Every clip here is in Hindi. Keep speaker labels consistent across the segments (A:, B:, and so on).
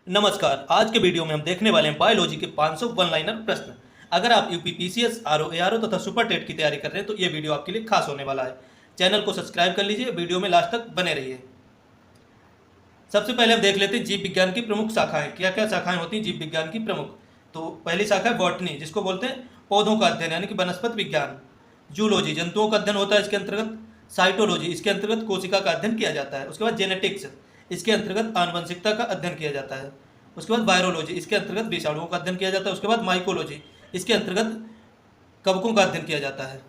A: नमस्कार। आज के वीडियो में हम देखने वाले हैं बायोलॉजी के 500 वन लाइनर प्रश्न। अगर आप यूपी पीसीएस, आरओ, एआरओ तथा सुपर टेट की तैयारी कर रहे हैं तो ये वीडियो आपके लिए खास होने वाला है। चैनल को सब्सक्राइब कर लीजिए, वीडियो में लास्ट तक बने रहिए। सबसे पहले हम देख लेते हैं जीव विज्ञान की प्रमुख शाखाएं। क्या क्या शाखाएं होती हैं जीव विज्ञान की प्रमुख? तो पहली शाखा है बॉटनी, जिसको बोलते हैं पौधों का अध्ययन यानी कि वनस्पति विज्ञान। जूलॉजी, जंतुओं का अध्ययन होता है इसके अंतर्गत। साइटोलॉजी, इसके अंतर्गत कोशिका का अध्ययन किया जाता है। उसके बाद जेनेटिक्स, इसके अंतर्गत आनुवंशिकता का अध्ययन किया जाता है। उसके बाद वायरोलॉजी, इसके अंतर्गत विषाणुओं का अध्ययन किया जाता है। उसके बाद माइकोलॉजी, इसके अंतर्गत कवकों का अध्ययन किया जाता है।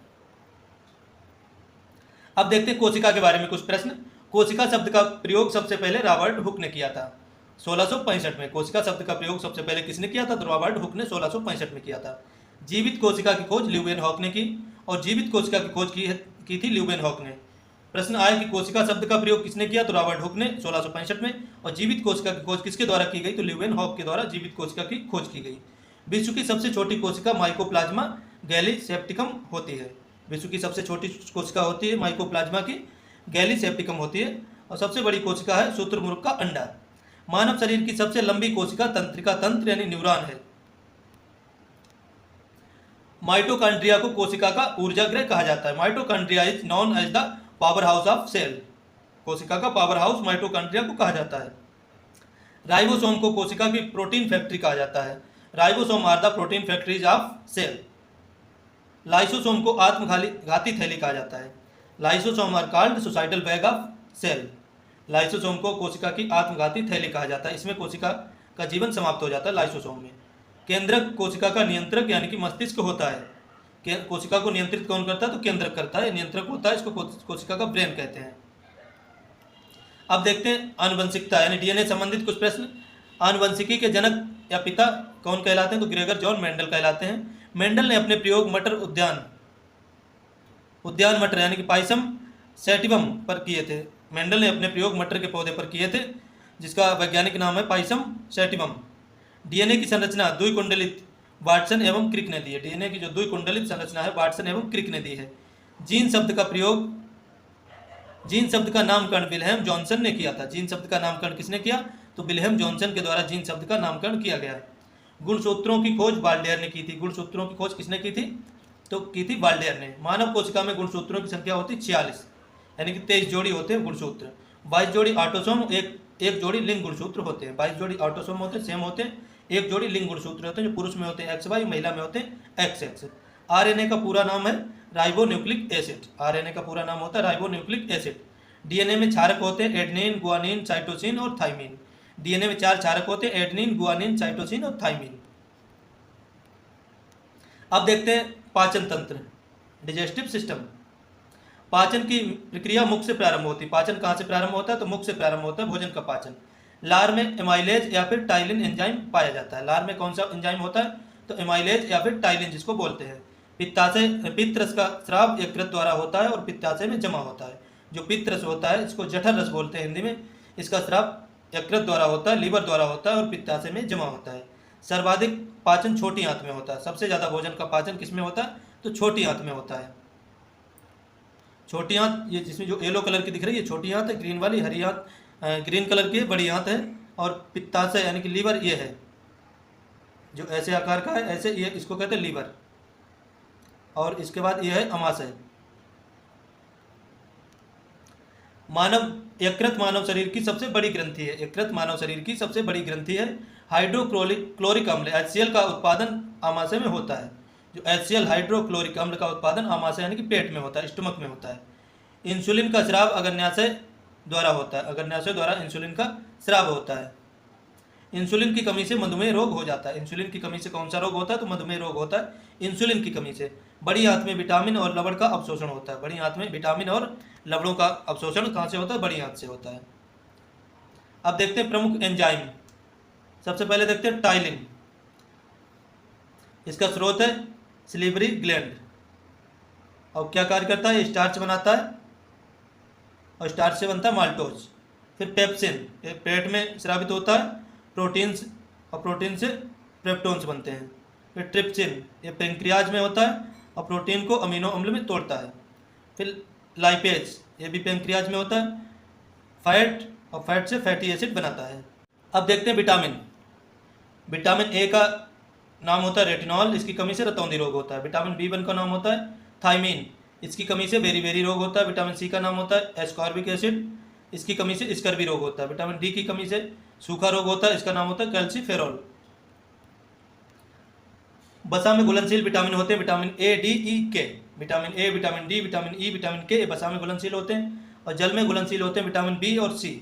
A: अब देखते हैं कोशिका के बारे में कुछ प्रश्न। कोशिका शब्द का प्रयोग सबसे पहले रॉबर्ट हुक ने किया था 1665 में। कोशिका शब्द का प्रयोग सबसे पहले किसने किया था? तो रॉबर्ट हुक ने 1665 में किया था। जीवित कोशिका की खोज ल्यूवेनहॉक ने की, और जीवित कोशिका की खोज की थी ल्यूवेनहॉक ने। प्रश्न आया कि कोशिका शब्द का प्रयोग किसने किया? तो रॉबर्ट हुक ने 1665 में। और जीवित कोशिका की खोज किसके द्वारा की गई? तो ल्यूवेनहॉक के द्वारा जीवित कोशिका की खोज की गई। विश्व की सबसे छोटी कोशिका माइकोप्लाज्मा गैलीसेप्टिकम होती है। विश्व की सबसे छोटी कोशिका होती है माइकोप्लाज्मा की गैलीसेप्टिकम होती है। और सबसे बड़ी कोशिका है शुतुरमुर्ग का अंडा। मानव शरीर की सबसे लंबी कोशिका तंत्रिका तंत्र यानी न्यूरॉन है। माइटोकॉन्ड्रिया को कोशिका का ऊर्जागृह कहा जाता है। Mitochondria is known as the power house of cell. कोशिका का पावर हाउस माइटोकॉन्ड्रिया को कहा जाता है। राइबोसोम को कोशिका की प्रोटीन फैक्ट्री कहा जाता है। Ribosome are the protein factories of cell. Lysosome को आत्मघाती थैली कहा जाता है। Lysosome are called suicidal bag of cell. Lysosome को कोशिका की आत्मघाती थैली कहा जाता है। इसमें कोशिका का जीवन समाप्त हो जाता है लाइसोसोम में। केंद्रक कोशिका का नियंत्रक यानी कि मस्तिष्क होता है। कोशिका को नियंत्रित कौन करता है? तो केंद्रक करता है, नियंत्रक होता है। इसको कोशिका का ब्रेन कहते हैं। अब देखते हैं आनुवंशिकता यानी डीएनए संबंधित कुछ प्रश्न। आनुवंशिकी के जनक या पिता कौन कहलाते हैं? तो ग्रेगर जॉन मेंडल कहलाते हैं। मेंडल ने अपने प्रयोग मटर उद्यान मटर यानी कि पाइसम सैटिवम पर किए थे। मेंडल ने अपने प्रयोग मटर के पौधे पर किए थे, जिसका वैज्ञानिक नाम है पाइसम सैटिवम। डीएनए की संरचना द्विकुंडलित वाटसन एवं क्रिक ने दी है। डीएनए की जो द्विकुंडलित संरचना है वाटसन एवं क्रिक ने दी है। जीन शब्द का नामकरण विल्हेम जॉनसन ने किया था। जीन शब्द का नामकरण किसने किया? तो विल्हेम जॉनसन के द्वारा जीन शब्द का नामकरण किया गया। गुणसूत्रों की खोज वाल्डेयर ने की थी। गुणसूत्रों की खोज किसने की थी? तो की थी वाल्डेयर ने। मानव कोशिका में गुणसूत्रों की संख्या होती 46 यानी कि 23 जोड़ी होते हैं गुणसूत्र। 22 जोड़ी ऑटोसोम, एक जोड़ी लिंग गुणसूत्र होते हैं। 22 जोड़ी ऑटोसोम होते हैं, सेम होते हैं। एक जोड़ी लिंग गुणसूत्र होते हैं, जो पुरुष में होते हैं XY, महिला में होते हैं XX। आरएनए का पूरा नाम है राइबोन्यूक्लिक एसिड। आरएनए का पूरा नाम होता है राइबोन्यूक्लिक एसिड। डीएनए में क्षारक होते हैं एडेनिन, गुआनिन, साइटोसिन और थाइमिन। डीएनए में 4 क्षारक होते हैं एडेनिन, गुआनिन, साइटोसिन और थाइमिन। अब देखते हैं पाचन तंत्र, डिजेस्टिव सिस्टम। पाचन की प्रक्रिया मुख से प्रारंभ होती है। पाचन कहाँ से प्रारंभ होता है? तो मुख से प्रारंभ होता है भोजन का पाचन। लार में एमाइलेज या फिर टाइलिन एंजाइम पाया जाता है। लार में कौन सा एंजाइम होता है? तो एमाइलेज या फिर टाइलिन जिसको बोलते हैं। पित्ताशय, पित्त रस का स्राव यकृत द्वारा होता है और पित्ताशय में जमा होता है। जो पित्त रस होता है इसको जठर रस बोलते हैं हिंदी में। इसका स्राव यकृत द्वारा होता है, लीवर द्वारा होता है और पित्ताशय में जमा होता है। सर्वाधिक पाचन छोटी आंत में होता है। सबसे ज्यादा भोजन का पाचन किसमें होता है? तो छोटी आंत में होता है। छोटी आंत, ये जिसमें जो येलो कलर की दिख रही है छोटी आंत है, ग्रीन वाली हरी आंत ग्रीन कलर की है बड़ी आंत है। और पित्ताशय यानी कि लीवर ये है, जो ऐसे आकार का है, ऐसे ये इसको कहते हैं लीवर। और इसके बाद ये है अमाशय। यकृत मानव शरीर की सबसे बड़ी ग्रंथि है। यकृत मानव शरीर की सबसे बड़ी ग्रंथि है। हाइड्रोक्लोरिक अम्ल HCl का उत्पादन आमाशय में होता है। जो HCl हाइड्रोक्लोरिक अम्ल का उत्पादन आमाशय यानी कि पेट में होता है, स्टमक में होता है। इंसुलिन का स्राव अग्न्याशय द्वारा होता है। अग्न्याशय द्वारा इंसुलिन का स्राव होता है। इंसुलिन की कमी से मधुमेह रोग हो जाता है। इंसुलिन की कमी से कौन सा रोग होता है? तो मधुमेह रोग होता है इंसुलिन की कमी से। बड़ी आंत में विटामिन और लवण का अवशोषण होता है। बड़ी आंत में विटामिन और लवणों का अवशोषण कहाँ से होता है? बड़ी आंत से होता है। अब देखते हैं प्रमुख एंजाइम। सबसे पहले देखते हैं टाइलिन। इसका स्रोत है सिलिवरी ग्लैंड। और क्या कार्य करता है? स्टार्च बनाता है और स्टार्च से बनता है माल्टोज। फिर पेप्सिन, ये पेट में स्रावित होता है प्रोटीन्स, और प्रोटीन से पेप्टोन्स बनते हैं। फिर ट्रिप्सिन, ये पेंक्रियाज में होता है और प्रोटीन को अमीनो अम्ल में तोड़ता है। फिर लाइपेज, ये भी पेंक्रियाज में होता है। फैट, और फैट से फैटी एसिड बनाता है। अब देखते हैं विटामिन। विटामिन ए का नाम होता है रेटिनॉल, इसकी कमी से रतौंधी रोग होता है। विटामिन बी1 का नाम होता है थायमीन, इसकी कमी से बेरी रोग होता है। विटामिन सी का नाम होता है एस्कॉर्बिक एसिड, इसकी कमी से स्कर्वी रोग होता है। विटामिन डी की कमी से सूखा रोग होता है, इसका नाम होता है कैल्सीफेरॉल। बसा में घुलनशील विटामिन होते हैं विटामिन ए, डी, ई, के। Vitamin A, vitamin D, vitamin E, vitamin के बसा में घुलनशील होते हैं, और जल में घुलनशील होते हैं विटामिन बी और सी।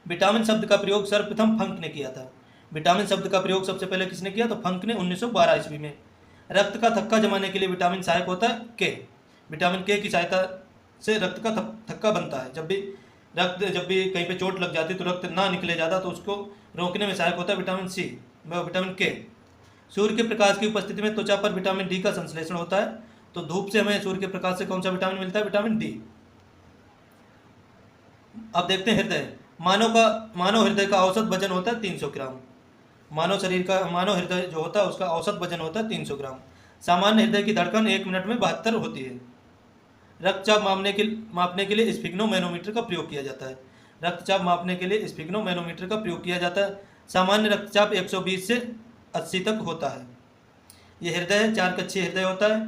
A: विटामिन शब्द का प्रयोग सर्वप्रथम फंक ने किया था। विटामिन शब्द का प्रयोग सबसे पहले किसने किया? तो फंक ने 1912 ईस्वी में। रक्त का थक्का जमाने के लिए विटामिन सहायक होता है के। विटामिन के की सहायता से रक्त का थक्का बनता है। जब भी कहीं पे चोट लग जाती तो रक्त ना निकले ज़्यादा, तो उसको रोकने में सहायक होता है विटामिन सी, विटामिन के। सूर्य के प्रकाश की उपस्थिति में त्वचा पर विटामिन डी का संश्लेषण होता है। तो धूप से हमें सूर्य के प्रकाश से कौन सा विटामिन मिलता है? Vitamin D. अब देखते हैं हृदय। मानव हृदय का औसत वजन होता है 300 ग्राम। मानव हृदय जो होता है उसका औसत वजन होता है 300 ग्राम। सामान्य हृदय की धड़कन 1 मिनट में 72 होती है। रक्तचाप मापने के लिए स्फिग्नोमैनोमीटर का प्रयोग किया जाता है। रक्तचाप मापने के लिए स्फिग्नोमैनोमीटर का प्रयोग किया जाता है। सामान्य रक्तचाप 120 से 80 तक होता है। ये हृदय है, 4 कक्षीय हृदय होता है।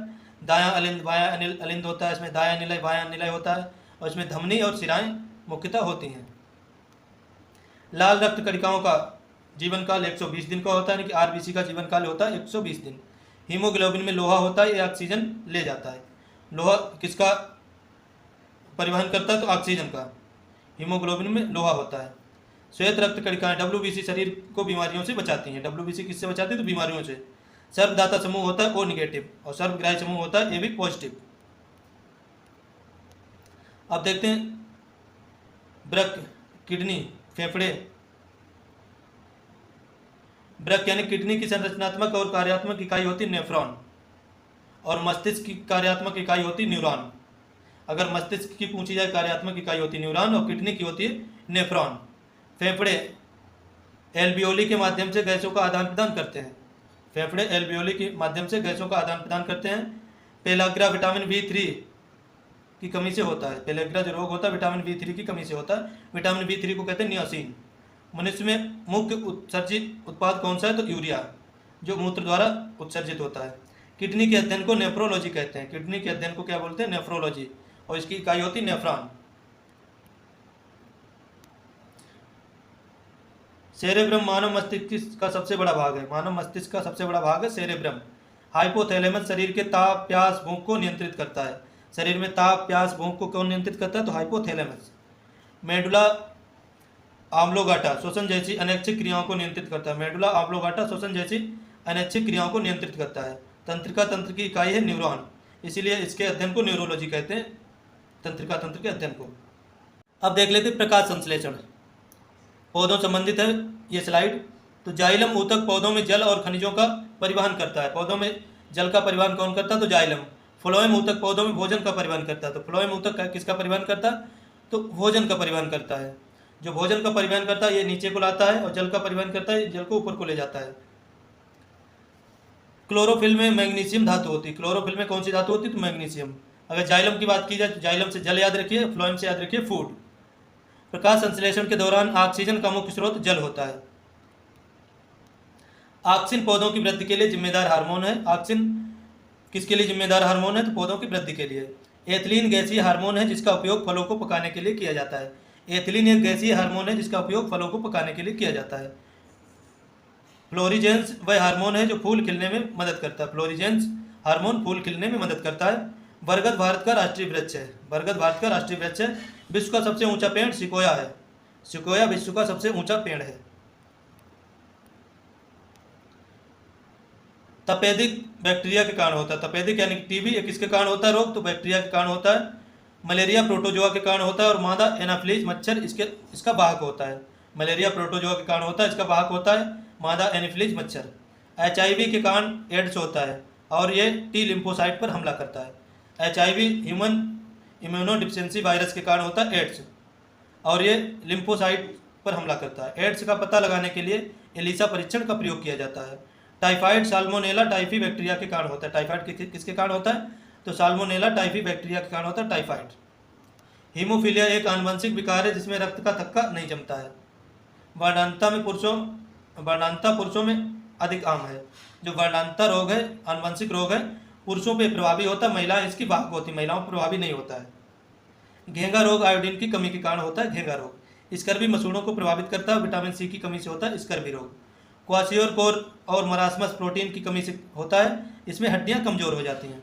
A: दायां अलिंद बायां अलिंद होता है, इसमें दायां निलय बायां निलय होता है, और इसमें धमनी और शिराएं मुख्यतः होती हैं। लाल रक्त कणिकाओं का जीवन काल 120 दिन का होता है, यानी कि आरबीसी का जीवन काल होता है 120 दिन। हीमोग्लोबिन में लोहा होता है, ये ऑक्सीजन ले जाता है। लोहा किसका परिवहन करता है? तो ऑक्सीजन का। हीमोग्लोबिन में लोहा होता है। श्वेत रक्त कणिकाएं डब्ल्यूबीसी शरीर को बीमारियों से बचाती हैं। डब्ल्यूबीसी किससे बचाती है? तो बीमारियों से। सर्वदाता समूह होता है ओ निगेटिव, और सर्वग्राही समूह होता है ए बी पॉजिटिव। अब देखते हैं वृक्क, किडनी, फेफड़े। वृक्क यानी किडनी की संरचनात्मक और कार्यात्मक इकाई होती है नेफ्रॉन, और मस्तिष्क की कार्यात्मक इकाई होती है न्यूरॉन। अगर मस्तिष्क की पूछी जाए कार्यात्मक इकाई होती है न्यूरॉन, और किडनी की होती है नेफ्रॉन। फेफड़े एल्वियोली के माध्यम से गैसों का आदान प्रदान करते हैं। फेफड़े एल्वियोली के माध्यम से गैसों का आदान प्रदान करते हैं। पेलाग्रा विटामिन B3 की कमी से होता है। पेलाग्रा जो रोग होता है विटामिन B3 की कमी से होता है। विटामिन B3 को कहते हैं नियासिन। मनुष्य में मुख्य उत्सर्जित उत्पाद कौन सा है? तो यूरिया, जो मूत्र द्वारा उत्सर्जित होता है। किडनी के अध्ययन को नेफ्रोलॉजी कहते हैं। किडनी के अध्ययन को क्या बोलते हैं? नेफ्रोलॉजी, और इसकी इकाई होती है नेफ्रॉन। सेरेब्रम मानव मस्तिष्क का सबसे बड़ा भाग है। मानव मस्तिष्क का सबसे बड़ा भाग है सेरेब्रम। हाइपोथैलेमस शरीर के ताप, प्यास, भूख को नियंत्रित करता है। शरीर में ताप, प्यास, भूख को कौन नियंत्रित करता है? तो हाइपोथैलेमस। मेडुला ऑब्लोगाटा श्वसन जैसी अनैच्छिक क्रियाओं को नियंत्रित करता है। मेडुला ऑब्लोगाटा श्वसन जैसी अनैच्छिक क्रियाओं को नियंत्रित करता है। तंत्रिका तंत्र की इकाई है न्यूरॉन, इसीलिए इसके अध्ययन को न्यूरोलॉजी कहते हैं, तंत्रिका तंत्र के अध्ययन को। अब देख लेते हैं प्रकाश संश्लेषण। पौधों संबंधित है ये स्लाइड। तो जाइलम ऊतक पौधों में जल और खनिजों का परिवहन करता है। पौधों में जल का परिवहन कौन करता है? तो जाइलम। फ्लोएम ऊतक पौधों में भोजन का परिवहन करता है। तो फ्लोएम ऊतक किसका परिवहन करता है? तो भोजन का परिवहन करता है। जो भोजन का परिवहन करता है ये नीचे को लाता है, और जल का परिवहन करता है जल को ऊपर को ले जाता है। क्लोरोफिल में मैग्नीशियम धातु होती है। क्लोरोफिल में कौन सी धातु होती है? तो मैग्नीशियम। अगर जाइलम की बात की जाए तो जाइलम से जल याद रखिए, फ्लोएम से याद रखिए फूड। प्रकाश संश्लेषण के दौरान ऑक्सीजन का मुख्य स्रोत जल होता है। ऑक्सिन पौधों की वृद्धि के लिए जिम्मेदार हार्मोन है। ऑक्सिन किसके लिए जिम्मेदार हार्मोन है? तो पौधों की वृद्धि के लिए। एथिलीन गैसीय हार्मोन है जिसका उपयोग फलों को पकाने के लिए किया जाता है। एथिलीन एक गैसीय हार्मोन है जिसका उपयोग फलों को पकाने के लिए किया जाता है। फ्लोरिजेंस वह हार्मोन है जो फूल खिलने में मदद करता है। फ्लोरिजेंस हार्मोन फूल खिलने में मदद करता है। बरगद भारत का राष्ट्रीय वृक्ष है। बरगद भारत का राष्ट्रीय वृक्ष है। विश्व का सबसे ऊंचा पेड़ सिकोया है। सिकोया विश्व का सबसे ऊंचा पेड़ है। तपेदिक बैक्टीरिया के कारण होता है। तपेदिक यानी टीबी ये किसके कारण होता है रोग? तो बैक्टीरिया के कारण होता है। मलेरिया प्रोटोजोआ के कारण होता है, और मादा एनाफिलीज मच्छर इसका वाहक होता है। मलेरिया प्रोटोजोआ के कारण होता है, इसका वाहक होता है मादा एनाफिलीज मच्छर। HIV के कारण एड्स होता है, और ये टी लिम्फोसाइट पर हमला करता है। HIV ह्यूमन इम्यूनोडिफिशियंसी वायरस के कारण होता है एड्स, और ये लिम्फोसाइट पर हमला करता है। एड्स का पता लगाने के लिए एलिसा परीक्षण का प्रयोग किया जाता है। टाइफाइड साल्मोनेला टाइफी बैक्टीरिया के कारण होता है। टाइफाइड किसके कारण होता है? तो साल्मोनेला टाइफी बैक्टीरिया के कारण होता है टाइफाइड। हीमोफीलिया एक आनुवंशिक विकार है जिसमें रक्त का थक्का नहीं जमता है। वर्णांता पुरुषों में अधिक आम है। जो वर्णांता रोग है, आनुवंशिक रोग है, पुरुषों पे प्रभावी होता है, महिलाएं इसकी वाहक होती, महिलाओं पर प्रभावी नहीं होता है। घेंगा रोग आयोडीन की कमी के कारण होता है घेंगा रोग। स्कर्वी मसूड़ों को प्रभावित करता है, विटामिन सी की कमी से होता है स्कर्वी रोग। क्वाशियोरकोर और मरासमस प्रोटीन की कमी से होता है, इसमें हड्डियां कमजोर हो जाती हैं।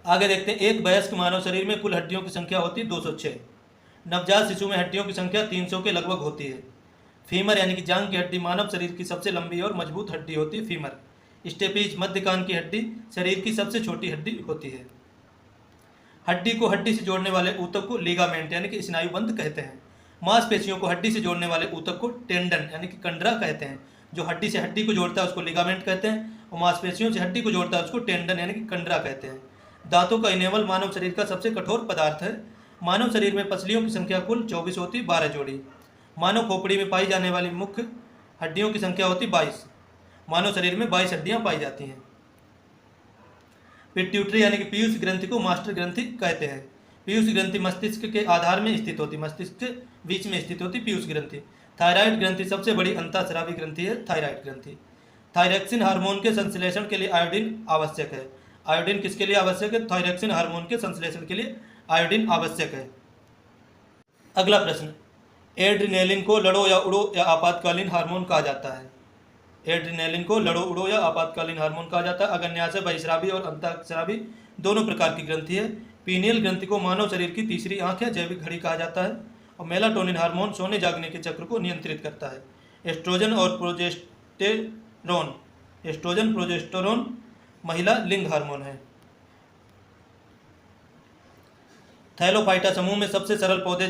A: आगे देखते हैं, एक वयस्क मानव शरीर में कुल हड्डियों की संख्या होती है 206। नवजात शिशु में हड्डियों की संख्या 300 के लगभग होती है। फीमर यानी कि जांघ की हड्डी मानव शरीर की सबसे लंबी और मजबूत हड्डी होती है फीमर। स्टेपीज मध्य कान की हड्डी शरीर की सबसे छोटी हड्डी होती है। हड्डी को हड्डी से जोड़ने वाले ऊतक को लिगामेंट यानी कि स्नायुबंध कहते हैं। मांसपेशियों को हड्डी से जोड़ने वाले ऊतक को टेंडन यानी कि कंडरा कहते हैं। जो हड्डी से हड्डी को जोड़ता है उसको लिगामेंट कहते हैं, और मांसपेशियों से हड्डी को जोड़ता है उसको टेंडन यानी कि कंडरा कहते हैं। दांतों का इनेमल मानव शरीर का सबसे कठोर पदार्थ है। मानव शरीर में पसलियों की संख्या कुल 24 होती है, 12 जोड़ी। मानव खोपड़ी में पाई जाने वाली मुख्य हड्डियों की संख्या होती 22। मानव शरीर में 22 हड्डियां पाई जाती हैं। पिट्यूटरी यानी कि पीयूष ग्रंथि को मास्टर ग्रंथि कहते हैं। पीयूष ग्रंथि मस्तिष्क के आधार में स्थित होती, मस्तिष्क के बीच में स्थित होती पीयूष ग्रंथि। थायराइड ग्रंथि सबसे बड़ी अंतःस्रावी ग्रंथि है, थायराइड ग्रंथि। थायरॉक्सिन हार्मोन के संश्लेषण के लिए आयोडीन आवश्यक है। आयोडीन किसके लिए आवश्यक है? थायरॉक्सिन हार्मोन के संश्लेषण के लिए आयोडीन आवश्यक है। अगला प्रश्न, एड्रिनेलिन को लड़ो या उड़ो या आपातकालीन हार्मोन कहा जाता है। एड्रिनेलिन को लड़ो उड़ो या आपातकालीन हार्मोन कहा जाता है। अग्न्याशय बहिस्रावी और अंतःस्रावी दोनों प्रकार की ग्रंथि है। पीनियल ग्रंथि को मानव शरीर की तीसरी आंख या जैविक घड़ी कहा जाता है। और मेलाटोनिन हार्मोन सोने जागने के चक्र को नियंत्रित करता है। एस्ट्रोजन और प्रोजेस्टेरोन, एस्ट्रोजन प्रोजेस्टेरोन महिला लिंग हार्मोन है। थैलोफाइटा समूह में सबसे सरल पौधे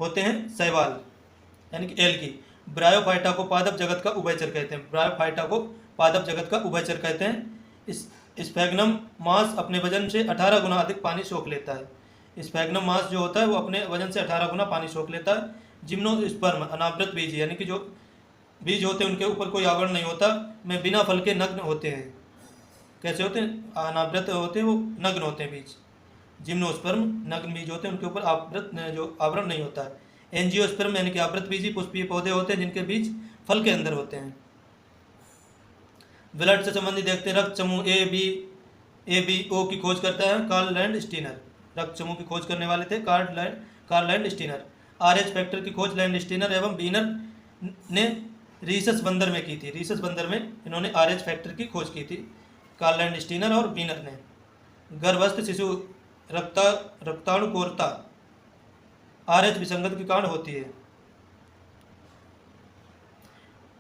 A: होते हैं शैवाल यानी कि एल्गी। ब्रायोफाइटा को पादप जगत का उभयचर कहते हैं। ब्रायोफाइटा को पादप जगत का उभयचर कहते हैं। इस स्फैग्नम मास अपने वजन से 18 गुना अधिक पानी सोख लेता है। स्फैग्नम मास जो होता है वो अपने वजन से 18 गुना पानी सोख लेता है। जिम्नोस्पर्म अनावृत बीज यानी कि जो बीज होते हैं उनके ऊपर कोई आवरण नहीं होता, में बिना फल के नग्न होते हैं। कैसे होते हैं? अनावृत होते हैं, वो नग्न होते हैं बीज। जिम्नोस्पर्म नग्न बीज होते हैं, उनके ऊपर आवृत जो आवरण नहीं होता है। एंजियोस्पर्म यानी कि आवृत बीजी पुष्पीय पौधे होते हैं जिनके बीज फल के अंदर होते हैं। ब्लड से संबंधित देखते हैं, रक्त समूह ए बी ओ की खोज करता है कार्ल लैंड स्टीनर। रक्त समूह की खोज करने वाले थे Karl Landsteiner. RH factor की खोज लैंड स्टीनर एवं बीनर ने रीसस बंदर में की थी। रीसस बंदर में इन्होंने आरएच फैक्टर की खोज की थी, कार्ल लैंड स्टीनर और बीनर ने। गर्भस्थ शिशु रक्ताणुकोरता आरएच विसंगत के कारण होती है।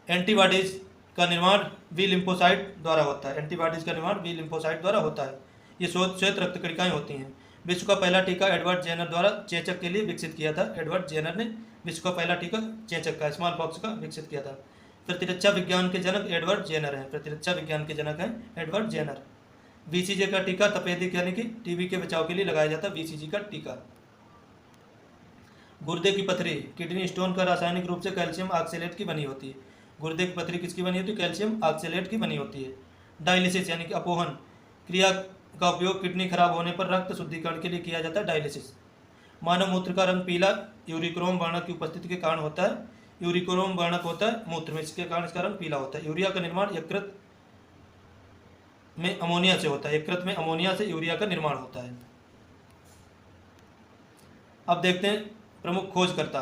A: एंटीबॉडीज का निर्माण बी लिम्फोसाइट द्वारा होता है। एंटीबॉडीज का निर्माण बी लिम्फोसाइट द्वारा होता है। ये श्वेत रक्त कणिकाएं होती हैं। विश्व का पहला टीका एडवर्ड जेनर द्वारा चेचक के लिए विकसित किया था। एडवर्ड जेनर ने विश्व का पहला टीका चेचक का, स्मॉल पॉक्स का विकसित किया था। प्रतिरक्षा विज्ञान के जनक एडवर्ड जेनर हैं। प्रतिरक्षा विज्ञान के जनक हैं एडवर्ड जेनर। बीसीजी का टीका तपेदिक यानी कि टीबी के बचाव के लिए लगाया जाता है बीसीजी का टीका। गुर्दे की पथरी किडनी स्टोन का रासायनिक रूप से कैल्शियम ऑक्सलेट की बनी होती है। गुर्दे की पथरी किसकी बनी होती है? कैल्शियम ऑक्सलेट की बनी होती है। डायलिसिस यानी कि अपोहन क्रिया का उपयोग किडनी खराब होने पर रक्त शुद्धिकरण के लिए किया जाता है, डायलिसिस। मानव मूत्र का रंग पीला यूरिक्रोम वर्णक की उपस्थिति के कारण होता है। यूरिक्रोम वर्णक होता है मूत्र में, इसके कारण इसका रंग पीला होता है। यूरिया का निर्माण यकृत में अमोनिया से होता है। यकृत में अमोनिया से यूरिया का निर्माण होता है। अब देखते हैं प्रमुख खोजकर्ता।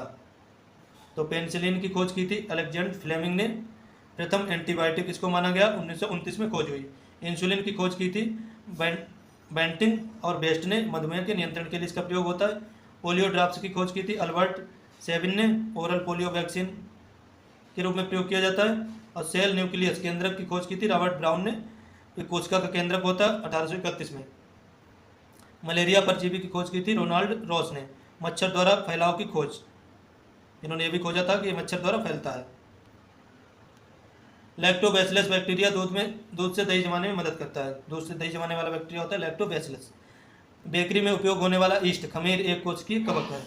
A: तो पेनिसिलिन की खोज की थी अलेक्जेंडर फ्लेमिंग ने। प्रथम एंटीबायोटिक इसको माना गया, 1929 में खोज हुई। इंसुलिन की खोज की थी बेंटिंग और बेस्ट ने। मधुमेह के नियंत्रण के लिए इसका प्रयोग होता है। पोलियो ड्रॉप्स की खोज की थी अल्बर्ट सेविन ने। ओरल पोलियो वैक्सीन के रूप में प्रयोग किया जाता है। और सेल न्यूक्लियस केंद्रक की खोज की थी रॉबर्ट ब्राउन ने। ये कोशिका का केंद्रक होता है 1831 में। मलेरिया परजीवी की खोज की थी रोनाल्ड रॉस ने। मच्छर द्वारा फैलाव की खोज, इन्होंने ये भी खोजा था कि ये मच्छर द्वारा फैलता है। लैक्टोबैसिलस बैक्टीरिया दूध से दही जमाने में मदद करता है। दूध से दही जमाने वाला बैक्टीरिया होता है लैक्टोबैसिलस। बेकरी में उपयोग होने वाला ईस्ट खमीर एक कोशिकीय कवक है।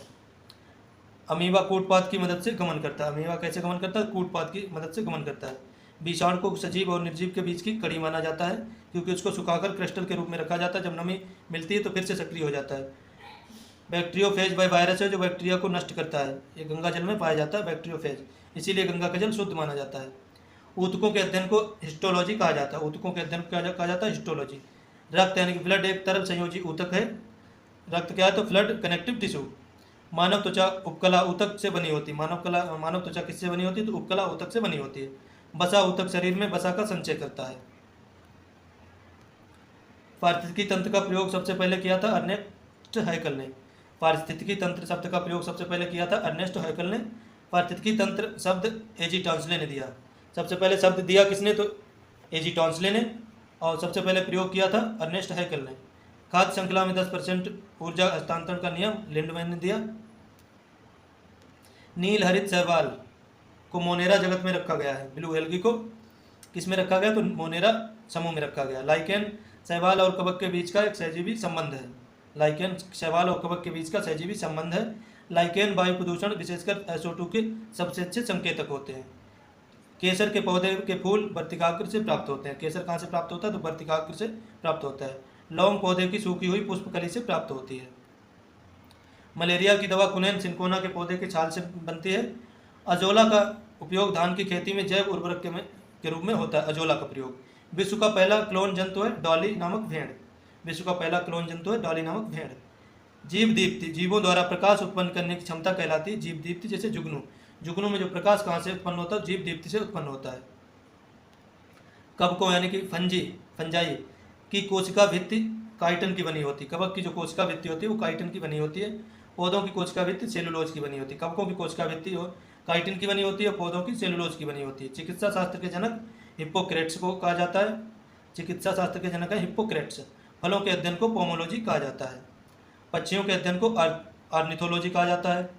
A: अमीबा कूटपात की मदद से गमन करता है। अमीबा कैसे गमन करता है? कूटपात की मदद से गमन करता है। विषाणु को सजीव और निर्जीव के बीच की कड़ी माना जाता है, क्योंकि उसको सुखाकर क्रिस्टल के रूप में रखा जाता है। जब नमी मिलती है तो फिर से सक्रिय हो जाता है। बैक्टीरियोफेज वह वायरस है जो बैक्टीरिया को नष्ट करता है। ये गंगा जल में पाया जाता है बैक्टीरियोफेज, इसीलिए गंगा का जल शुद्ध माना जाता है। ऊतकों के अध्ययन को हिस्टोलॉजी कहा जाता है। ऊतकों के अध्ययन को कहा जाता है हिस्टोलॉजी। रक्त यानी कि ब्लड एक तरल संयोजी ऊतक है। रक्त क्या है? तो ब्लड कनेक्टिव टिश्यू। मानव त्वचा उपकला ऊतक से बनी होती है। मानव त्वचा किससे बनी होती है? तो उपकला ऊतक से बनी होती है। वसा ऊतक शरीर में वसा का संचय करता है। पारिस्थितिकी तंत्र का प्रयोग सबसे पहले किया था अर्नेस्ट हैकल ने। पारिस्थितिकी तंत्र शब्द का प्रयोग सबसे पहले किया था अर्नेस्ट हैकल ने। पारिस्थितिकी तंत्र शब्द एजी टॉन्सले ने दिया। सबसे पहले शब्द दिया किसने? तो एजी टॉन्सले ने, और सबसे पहले प्रयोग किया था अर्नेस्ट हैकल ने। खाद्य श्रृंखला में 10% ऊर्जा हस्तांतरण का नियम लिंडमैन ने दिया। नील हरित शैवाल को मोनेरा जगत में रखा गया है। ब्लू एल्गी को किस में रखा गया? तो मोनेरा समूह में रखा गया। लाइकेन शैवाल और कवक के बीच का एक सहजीवी संबंध है। लाइकेन शैवाल और कवक के बीच का सहजीवी संबंध है। लाइकेन वायु प्रदूषण विशेषकर SO2 के सबसे अच्छे संकेतक होते हैं। केसर के पौधे के फूल वर्तिकाग्र से प्राप्त होते हैं। केसर कहाँ से प्राप्त होता है? तो वर्तिकाग्र से प्राप्त होता है। लौंग पौधे की सूखी हुई पुष्पकली से प्राप्त होती है। मलेरिया की दवा कुनेन सिंकोना के पौधे के छाल से बनती है। अजोला का उपयोग धान की खेती में जैव उर्वरक के रूप में होता है। अजोला का प्रयोग। विश्व का पहला क्लोन जंतु है डॉली नामक भेड़। विश्व का पहला क्लोन जंतु है डॉली नामक भेड़। जीव दीप्ति जीवों द्वारा प्रकाश उत्पन्न करने की क्षमता कहलाती है जीव दीप्ति। जैसे जुगनू, जुगनू में जो प्रकाश कहाँ से उत्पन्न होता है? जीव दीप्ति से उत्पन्न होता है। कवकों यानी कि फंजाई की कोशिका भित्ति काइटन की बनी होती है। कवक की जो कोशिका भित्ति होती है वो काइटन की बनी होती है। पौधों की कोशिका भित्ति सेलुलोज की बनी होती है। कवकों की कोशिका भित्ति काइटिन की बनी होती है, पौधों की सेलुलोज की बनी होती है। चिकित्सा शास्त्र के जनक हिप्पोक्रेट्स को कहा जाता है। चिकित्सा शास्त्र के जनक है हिप्पोक्रेट्स। फलों के अध्ययन को पोमोलॉजी कहा जाता है। पक्षियों के अध्ययन को ऑर्निथोलॉजी कहा जाता है।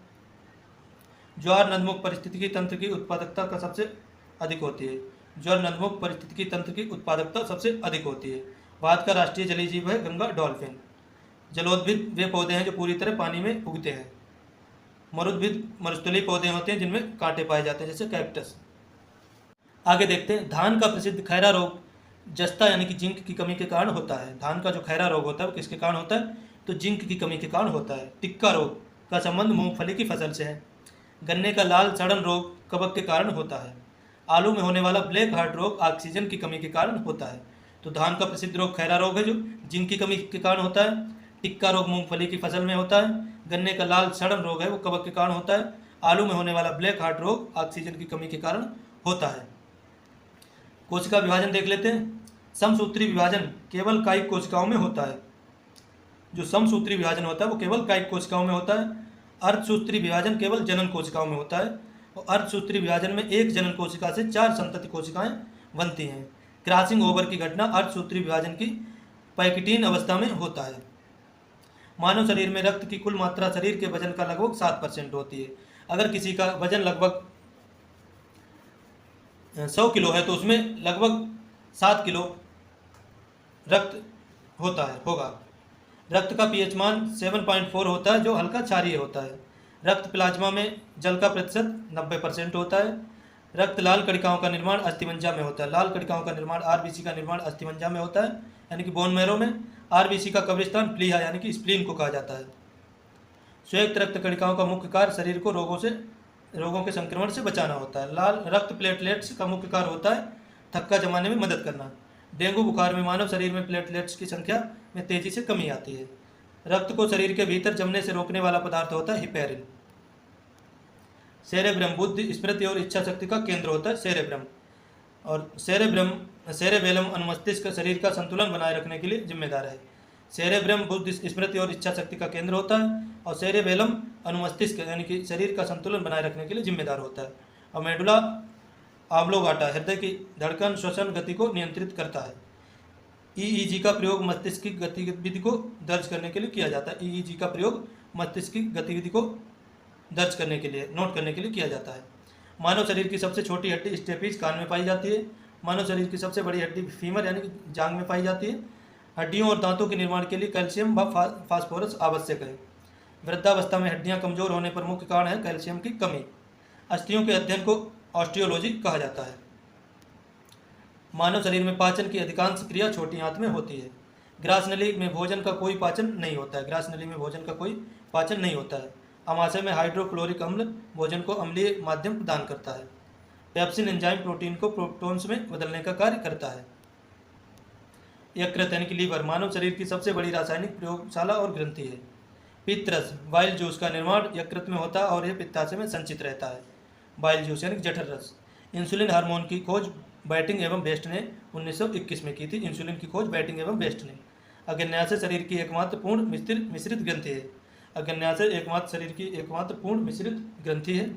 A: ज्वार नदमुख परिस्थितिकी तंत्र की उत्पादकता का सबसे अधिक होती है। ज्वार नदमुख परिस्थितिकी तंत्र की उत्पादकता सबसे अधिक होती है। भारत का राष्ट्रीय जलीय जीव है गंगा डॉल्फिन। जलोद्भिद वे पौधे हैं जो पूरी तरह पानी में उगते हैं। मरुद्भिद मरुस्थलीय पौधे होते हैं जिनमें कांटे पाए जाते हैं, जैसे कैक्टस। आगे देखते हैं। धान का प्रसिद्ध खैरा रोग जस्ता यानी कि जिंक की कमी के कारण होता है। धान का जो खैरा रोग होता है वो किसके कारण होता है? तो जिंक की कमी के कारण होता है। टिक्का रोग का संबंध मूंगफली की फसल से है। गन्ने का लाल सड़न रोग कवक के कारण होता है। आलू में होने वाला ब्लैक हार्ट रोग ऑक्सीजन की कमी के कारण होता है। तो धान का प्रसिद्ध रोग खैरा रोग है जो जिंक की कमी के कारण होता है। टिक्का रोग मूंगफली की फसल में होता है। गन्ने का लाल सड़न रोग है वो कवक के कारण होता है। आलू में होने वाला ब्लैक हार्ट रोग ऑक्सीजन की कमी के कारण होता है। कोशिका विभाजन देख लेते हैं। समसूत्री विभाजन केवल कायिक कोशिकाओं में होता है। जो समसूत्री विभाजन होता है वो केवल कायिक कोशिकाओं में होता है। अर्धसूत्री विभाजन केवल जनन कोशिकाओं में होता है। और अर्धसूत्री विभाजन में एक जनन कोशिका से 4 संतति कोशिकाएं बनती हैं। क्रॉसिंग ओवर की घटना अर्धसूत्री विभाजन की पैकिटीन अवस्था में होता है। मानव शरीर में रक्त की कुल मात्रा शरीर के वजन का लगभग 7% होती है। अगर किसी का वजन लगभग 100 किलो है तो उसमें लगभग 7 किलो रक्त होगा। रक्त का पीएच मान 7.4 होता है जो हल्का क्षारीय होता है। रक्त प्लाज्मा में जल का प्रतिशत 90% होता है। रक्त लाल कणिकाओं का निर्माण अस्थिमज्जा में होता है। लाल कणिकाओं का निर्माण आरबीसी का निर्माण अस्थिमज्जा में होता है यानी कि बोन मैरो में। आरबीसी का कब्रिस्तान प्लीहा यानी कि स्प्लीन को कहा जाता है। संयुक्त रक्त कणिकाओं का मुख्य कार्य शरीर को रोगों के संक्रमण से बचाना होता है। लाल रक्त प्लेटलेट्स का मुख्य कार्य होता है थक्का जमाने में मदद करना। डेंगू बुखार में मानव शरीर में प्लेटलेट्स की संख्या में तेजी से कमी आती है। रक्त को शरीर के भीतर जमने से रोकने वाला पदार्थ होता है हिपेरिन। सेरेब्रम बुद्धि, स्मृति और इच्छा शक्ति का केंद्र होता है सेरेब्रम। और सेरेबेलम अनुमस्तिष्क शरीर का संतुलन बनाए रखने के लिए जिम्मेदार है। सेरेब्रम बुद्धि, स्मृति और इच्छा शक्ति का केंद्र होता है और सेरेबेलम अनुमस्तिष्क यानी कि शरीर का संतुलन बनाए रखने के लिए जिम्मेदार होता है। और मेडुला ऑब्लोंगाटा हृदय की धड़कन श्वसन गति को नियंत्रित करता है। ईईजी का प्रयोग मस्तिष्क की गतिविधि को दर्ज करने के लिए किया जाता है। ईईजी का प्रयोग मस्तिष्क की गतिविधि को दर्ज करने के लिए, नोट करने के लिए किया जाता है। मानव शरीर की सबसे छोटी हड्डी स्टेपीज कान में पाई जाती है। मानव शरीर की सबसे बड़ी हड्डी फीमर यानी कि जांग में पाई जाती है। हड्डियों और दांतों के निर्माण के लिए कैल्शियम व फास्फोरस आवश्यक है। वृद्धावस्था में हड्डियां कमजोर होने पर मुख्य कारण है कैल्शियम की कमी। अस्थियों के अध्ययन को ऑस्टियोलॉजी कहा जाता है। मानव शरीर में पाचन की अधिकांश क्रिया छोटी आंत में होती है। ग्रास नली में भोजन का कोई पाचन नहीं होता है। ग्रास नली में भोजन का कोई पाचन नहीं होता है। आमाशय में हाइड्रोक्लोरिक अम्ल भोजन को अम्लीय माध्यम प्रदान करता है। पेप्सिन एंजाइम प्रोटीन को प्रोटॉन्स में बदलने का कार्य करता है। यकृत यानी कि लीवर मानव शरीर की सबसे बड़ी रासायनिक प्रयोगशाला और ग्रंथि है। पित्तरस बाइल जूस का निर्माण यकृत में होता है और यह पित्ताशय में संचित रहता है। बाइल जूस यानी जठर रस। इंसुलिन हार्मोन की खोज बैटिंग एवं बेस्ट ने 1921 में की थी। इंसुलिन की खोज बैटिंग एवं बेस्ट ने। अग्न्याशय शरीर की एकमात्र पूर्ण मिश्रित ग्रंथि है। अग्न्याशय एकमात्र शरीर की एकमात्र पूर्ण मिश्रित ग्रंथि है।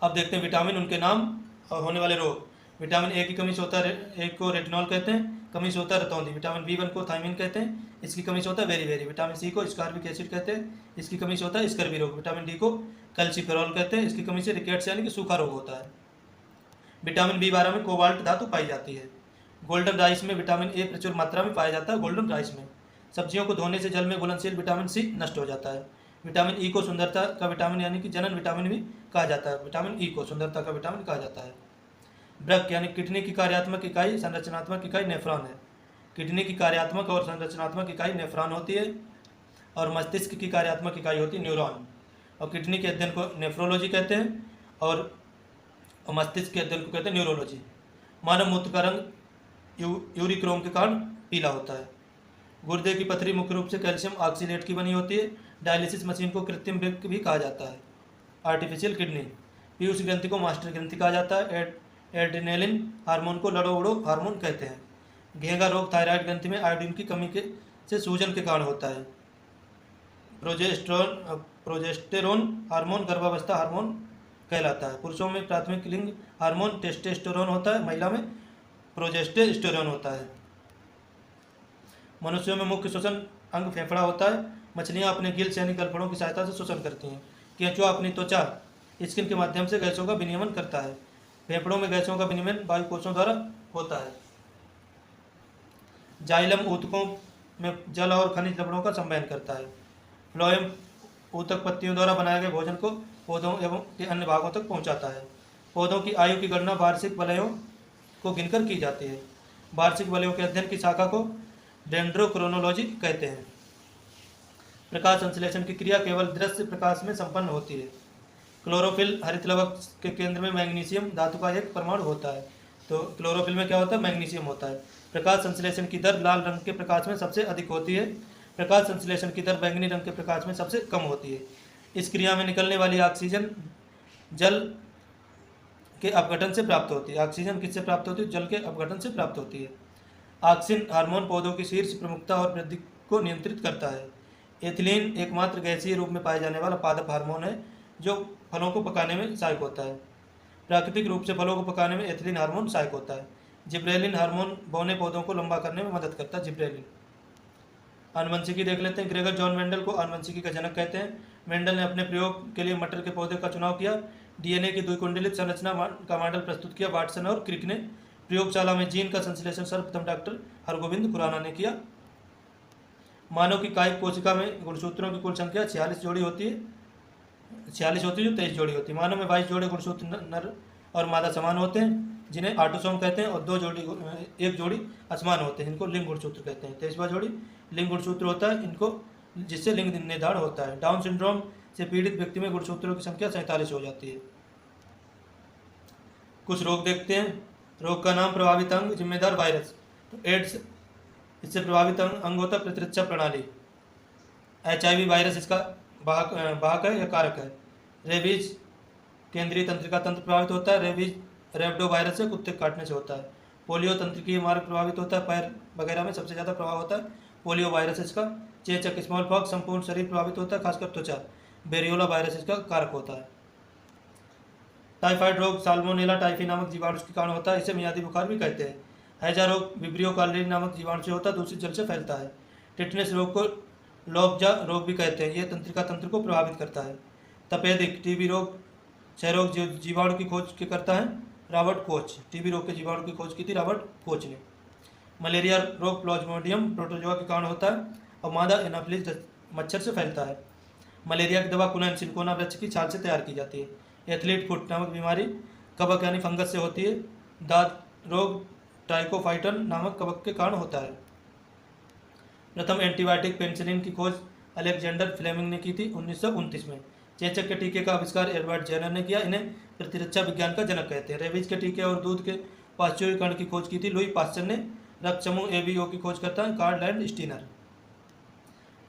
A: अब देखते हैं विटामिन, उनके नाम और होने वाले रोग। विटामिन ए की कमी से होता है, एक को रेटिनॉल कहते हैं, कमी से होता है रतौंधी। विटामिन B1 को थायमिन कहते हैं, इसकी कमी से होता है बेरी। विटामिन सी को स्कारबिक एसिड कहते हैं, इसकी कमी से होता है स्कर्वी रोग। विटामिन डी को कैल्सिफेरॉल कहते हैं, इसकी कमी से रिकेट्स यानी कि सूखा रोग होता है। विटामिन B12 में कोबाल्ट धातु पाई जाती है। गोल्डन राइस में विटामिन ए प्रचुर मात्रा में पाया जाता है। गोल्डन राइस में सब्जियों को धोने से जल में घुलनशील विटामिन सी नष्ट हो जाता है। विटामिन ई को सुंदरता का विटामिन यानी कि जनन विटामिन भी कहा जाता है। विटामिन ई को सुंदरता का विटामिन कहा जाता है। ब्रक यानी किडनी की कार्यात्मक इकाई संरचनात्मक इकाई नेफ्रॉन है। किडनी की कार्यात्मक और संरचनात्मक इकाई नेफ्रॉन होती है और मस्तिष्क की कार्यात्मक इकाई होती है न्यूरॉन। और किडनी के अध्ययन को नेफ्रोलॉजी कहते हैं और मस्तिष्क के अध्ययन को कहते हैं न्यूरोलॉजी। मानव मूत्र का रंग यूरिक्रोम के कारण पीला होता है। गुर्दे की पथरी मुख्य रूप से कैल्शियम ऑक्सीलेट की बनी होती है। डायलिसिस मशीन को कृत्रिम वृक्क भी कहा जाता है। Artificial kidney. पीयूष ग्रंथि को मास्टर ग्रंथि कहा जाता है। एड्रेनालिन हार्मोन को लड़ो उड़ो हार्मोन कहते हैं। घेंगा रोग थायराइड ग्रंथि में आयोडीन की कमी से सूजन के कारण होता है। प्रोजेस्टेरोन हार्मोन गर्भावस्था हार्मोन कहलाता है। पुरुषों में प्राथमिक लिंग हार्मोन टेस्टोस्टेरोन होता है, महिला में प्रोजेस्टेरोन होता है। मनुष्यों में मुख्य श्वसन अंग फेफड़ा होता है। मछलियां अपने गिल्स यानी गलफड़ों की सहायता से श्वसन करती हैं। केंचुआ अपनी त्वचा स्किन के माध्यम से गैसों का विनियमन करता है। फेफड़ों में गैसों का विनिमय वायु कोषों द्वारा होता है। जाइलम ऊतकों में जल और खनिज लवणों का संवहन करता है। फ्लोएम ऊतक पत्तियों द्वारा बनाए गए भोजन को पौधों एवं के अन्य भागों तक पहुंचाता है। पौधों की आयु की गणना वार्षिक वलयों को गिनकर की जाती है। वार्षिक वलयों के अध्ययन की शाखा को डेंड्रोक्रोनोलॉजी कहते हैं। प्रकाश संश्लेषण की क्रिया केवल दृश्य प्रकाश में संपन्न होती है। क्लोरोफिल हरित लवक के केंद्र में मैग्नीशियम धातु का एक परमाणु होता है। तो क्लोरोफिल में क्या होता है, मैग्नीशियम होता है। प्रकाश संश्लेषण की दर लाल रंग के प्रकाश में सबसे अधिक होती है। प्रकाश संश्लेषण की दर बैंगनी रंग के प्रकाश में सबसे कम होती है। इस क्रिया में निकलने वाली ऑक्सीजन जल के अपघटन से प्राप्त होती है। ऑक्सीजन किससे प्राप्त होती है, जल के अपघटन से प्राप्त होती है। ऑक्सिन हार्मोन पौधों की शीर्ष प्रमुखता और वृद्धि को नियंत्रित करता है। एथिलीन एकमात्र गैसीय रूप में पाए जाने वाला पादप हार्मोन है जो फलों को पकाने में सहायक होता है। प्राकृतिक रूप से फलों को पकाने में एथिलीन हार्मोन सहायक होता है। जिब्रेलिन हार्मोन बौने पौधों को लंबा करने में मदद करता है। जिब्रेलिन। आनुवंशिकी देख लेते हैं। ग्रेगर जॉन मेंडल को आनुवंशिकी का जनक कहते हैं। मेंडल ने अपने प्रयोग के लिए मटर के पौधे का चुनाव किया। डीएनए की द्विकुंडलित संरचना का मॉडल प्रस्तुत किया वाटसन और क्रिक ने। प्रयोगशाला में जीन का संश्लेषण सर्वप्रथम डॉक्टर हरगोविंद खुराना ने किया। मानव की कायिक कोशिका में गुणसूत्रों की कुल संख्या 46 जोड़ी होती है। 46 होती है जो 23 जोड़ी होती है। मानव में 22 जोड़े गुणसूत्र नर और मादा समान होते हैं जिन्हें ऑटोसोम कहते हैं और एक जोड़ी असमान होते हैं, इनको लिंग गुणसूत्र कहते हैं। 23वां जोड़ी लिंग गुणसूत्र होता है इनको, जिससे लिंग निर्धारण होता है। डाउन सिंड्रोम से पीड़ित व्यक्ति में गुणसूत्रों की संख्या 47 हो जाती है। कुछ रोग देखते हैं। रोग का नाम, प्रभावित अंग, जिम्मेदार वायरस। तो एड्स इससे प्रभावित अंग होता है प्रतिरक्षा प्रणाली। HIV वायरस इसका वाहक है या कारक है। रेबीज केंद्रीय तंत्रिका तंत्र प्रभावित होता है। रेबीज रेबडो वायरस से कुत्ते काटने से होता है। पोलियो तंत्रिकीय मार्ग प्रभावित होता है, पैर वगैरह में सबसे ज़्यादा प्रभाव होता है पोलियो वायरस इसका। चेचक स्मॉल पॉक्स संपूर्ण शरीर प्रभावित होता है, खासकर त्वचा। बेरियोला वायरस इसका कारक होता है। टाइफाइड रोग साल्मोनेला टाइफी नामक जीवाणु के कारण होता है, इसे मियादी बुखार भी कहते हैं। हैजा रोग विब्रियो कॉलरी नामक जीवाणु से होता है, दूषित जल से फैलता है। टिटनेस रोग को लॉकजा रोग भी कहते हैं, यह तंत्रिका तंत्र को प्रभावित करता है। तपेदिक टीबी रोग क्षय रोग जीवाणु की खोज के करता है रॉबर्ट कोच। टीबी रोग के जीवाणु की खोज की थी रॉबर्ट कोच ने। मलेरिया रोग प्लाज्मोडियम प्रोटोजोआ के कारण होता है और मादा एनाफिलिस मच्छर से फैलता है। मलेरिया की दवा कुनैन सिनकोना वृक्ष की छाल से तैयार की जाती है। एथलीट फुट नामक बीमारी कवक यानी फंगस से होती है। दांत रोग ट्राइकोफाइटन नामक कवक के कारण होता है। प्रथम एंटीबायोटिक पेनिसिलिन की खोज अलेक्जेंडर फ्लेमिंग ने की थी 1929 में। चेचक के टीके का आविष्कार एडवर्ड जेनर ने किया। इन्हें प्रतिरक्षा विज्ञान का जनक कहते हैं। रेबीज के टीके और दूध के पाश्चुरीकरण की खोज की थी लुई पास्चर ने। रक्त समूह एबीओ की खोज करता है कार्ल लैंड स्टीनर।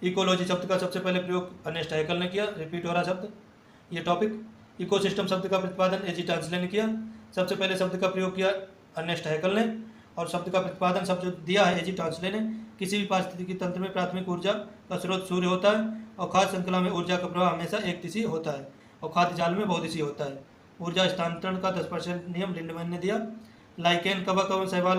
A: इकोलॉजी शब्द का सबसे पहले प्रयोग अर्नेस्ट हैकेल ने किया। रिपीट हो रहा शब्द ये टॉपिक। इकोसिस्टम शब्द का प्रतिपादन एजी टांसले ने किया। सबसे पहले शब्द का प्रयोग किया अर्नेस्ट हैकेल ने और शब्द का प्रतिपादन शब्द जो दिया है एजी टांसले ने। किसी भी पारिस्थितिकी तंत्र में प्राथमिक ऊर्जा का स्रोत सूर्य होता है और खाद्य श्रृंखला में ऊर्जा का प्रवाह हमेशा एक दिशी होता है और खाद्य जाल में बहुदिशीय होता है। ऊर्जा स्थानांतरण का 10% नियम लिंडमैन ने दिया। लाइकेन कवक और शैवाल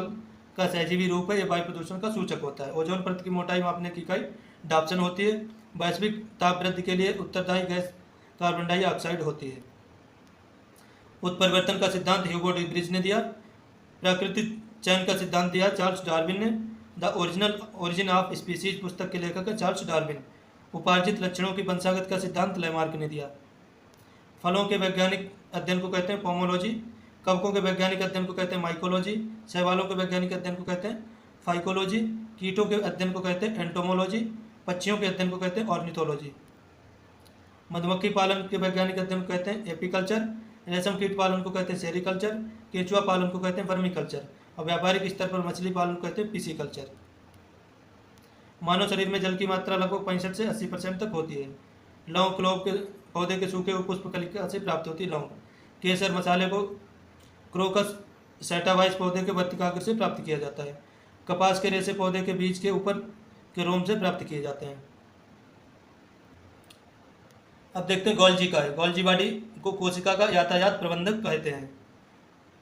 A: का सहजीवी रूप है। यह वायु प्रदूषण का सूचक होता है। ओजोन परत की मोटाई मापने की इकाई डाप्सन होती है। वैश्विक ताप वृद्धि के लिए उत्तरदायी गैस कार्बन डाइऑक्साइड होती है। उत्परिवर्तन का सिद्धांत ह्यूगो डी ब्रिज ने दिया। प्राकृतिक चयन का सिद्धांत दिया चार्ल्स डार्विन ने। द ओरिजिन ऑफ स्पीसीज पुस्तक के लेखक है चार्ल्स डार्विन। उपार्जित लक्षणों की वंशागत का सिद्धांत लैमार्क ने दिया। फलों के वैज्ञानिक अध्ययन को कहते हैं पोमोलॉजी। कवकों के वैज्ञानिक अध्ययन को कहते हैं माइकोलॉजी। शैवालों के वैज्ञानिक अध्ययन को कहते हैं फाइकोलॉजी। कीटों के अध्ययन को कहते हैं एंटोमोलॉजी। पक्षियों के अध्ययन को कहते हैं ऑर्निथोलॉजी। मधुमक्खी पालन के वैज्ञानिक अध्ययन को कहते हैं एपीकल्चर। रेशम कीट पालन को कहते हैं सेरिकल्चर। केंचुआ पालन को कहते हैं वर्मीकल्चर और व्यापारिक स्तर पर मछली पालन को कहते हैं पिसीकल्चर। मानव शरीर में जल की मात्रा लगभग 65 से 80% तक होती है। लौंग क्लोव के पौधे के सूखे हुए पुष्प कलिका से प्राप्त होती है लौंग। केसर मसाले को क्रोकस सैटावाइस पौधे के वर्तिकाग्र से प्राप्त किया जाता है। कपास के रेशे पौधे के बीज के ऊपर के रोम से प्राप्त किए जाते हैं। अब देखते हैं गोल्जी का है। गोल्जी बॉडी को कोशिका का यातायात प्रबंधक कहते हैं।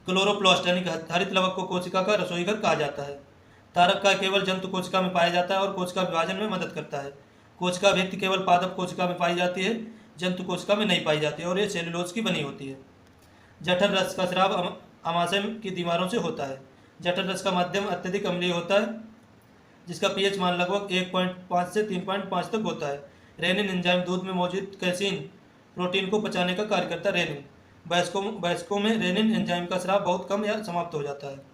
A: क्लोरोप्लास्ट यानी हरित लवक को कोशिका का रसोईघर कहा जाता है। तारक का केवल जंतु कोशिका में पाया जाता है और कोशिका विभाजन में मदद करता है। कोशिका भित्ति केवल पादप कोशिका में पाई जाती है, जंतु कोशिका में नहीं पाई जाती और ये सेलुलोज की बनी होती है। जठर रस का स्राव अमाशय की दीवारों से होता है। जठर रस का माध्यम अत्यधिक अम्लीय होता है जिसका पीएच मान लगभग 1.5 से 3.5 तक होता है। रेनिन एंजाइम दूध में मौजूद कैसीन प्रोटीन को पचाने का कार्य करता है। रेनिन वयस्कों में रेनिन एंजाइम का स्राव बहुत कम या समाप्त हो जाता है।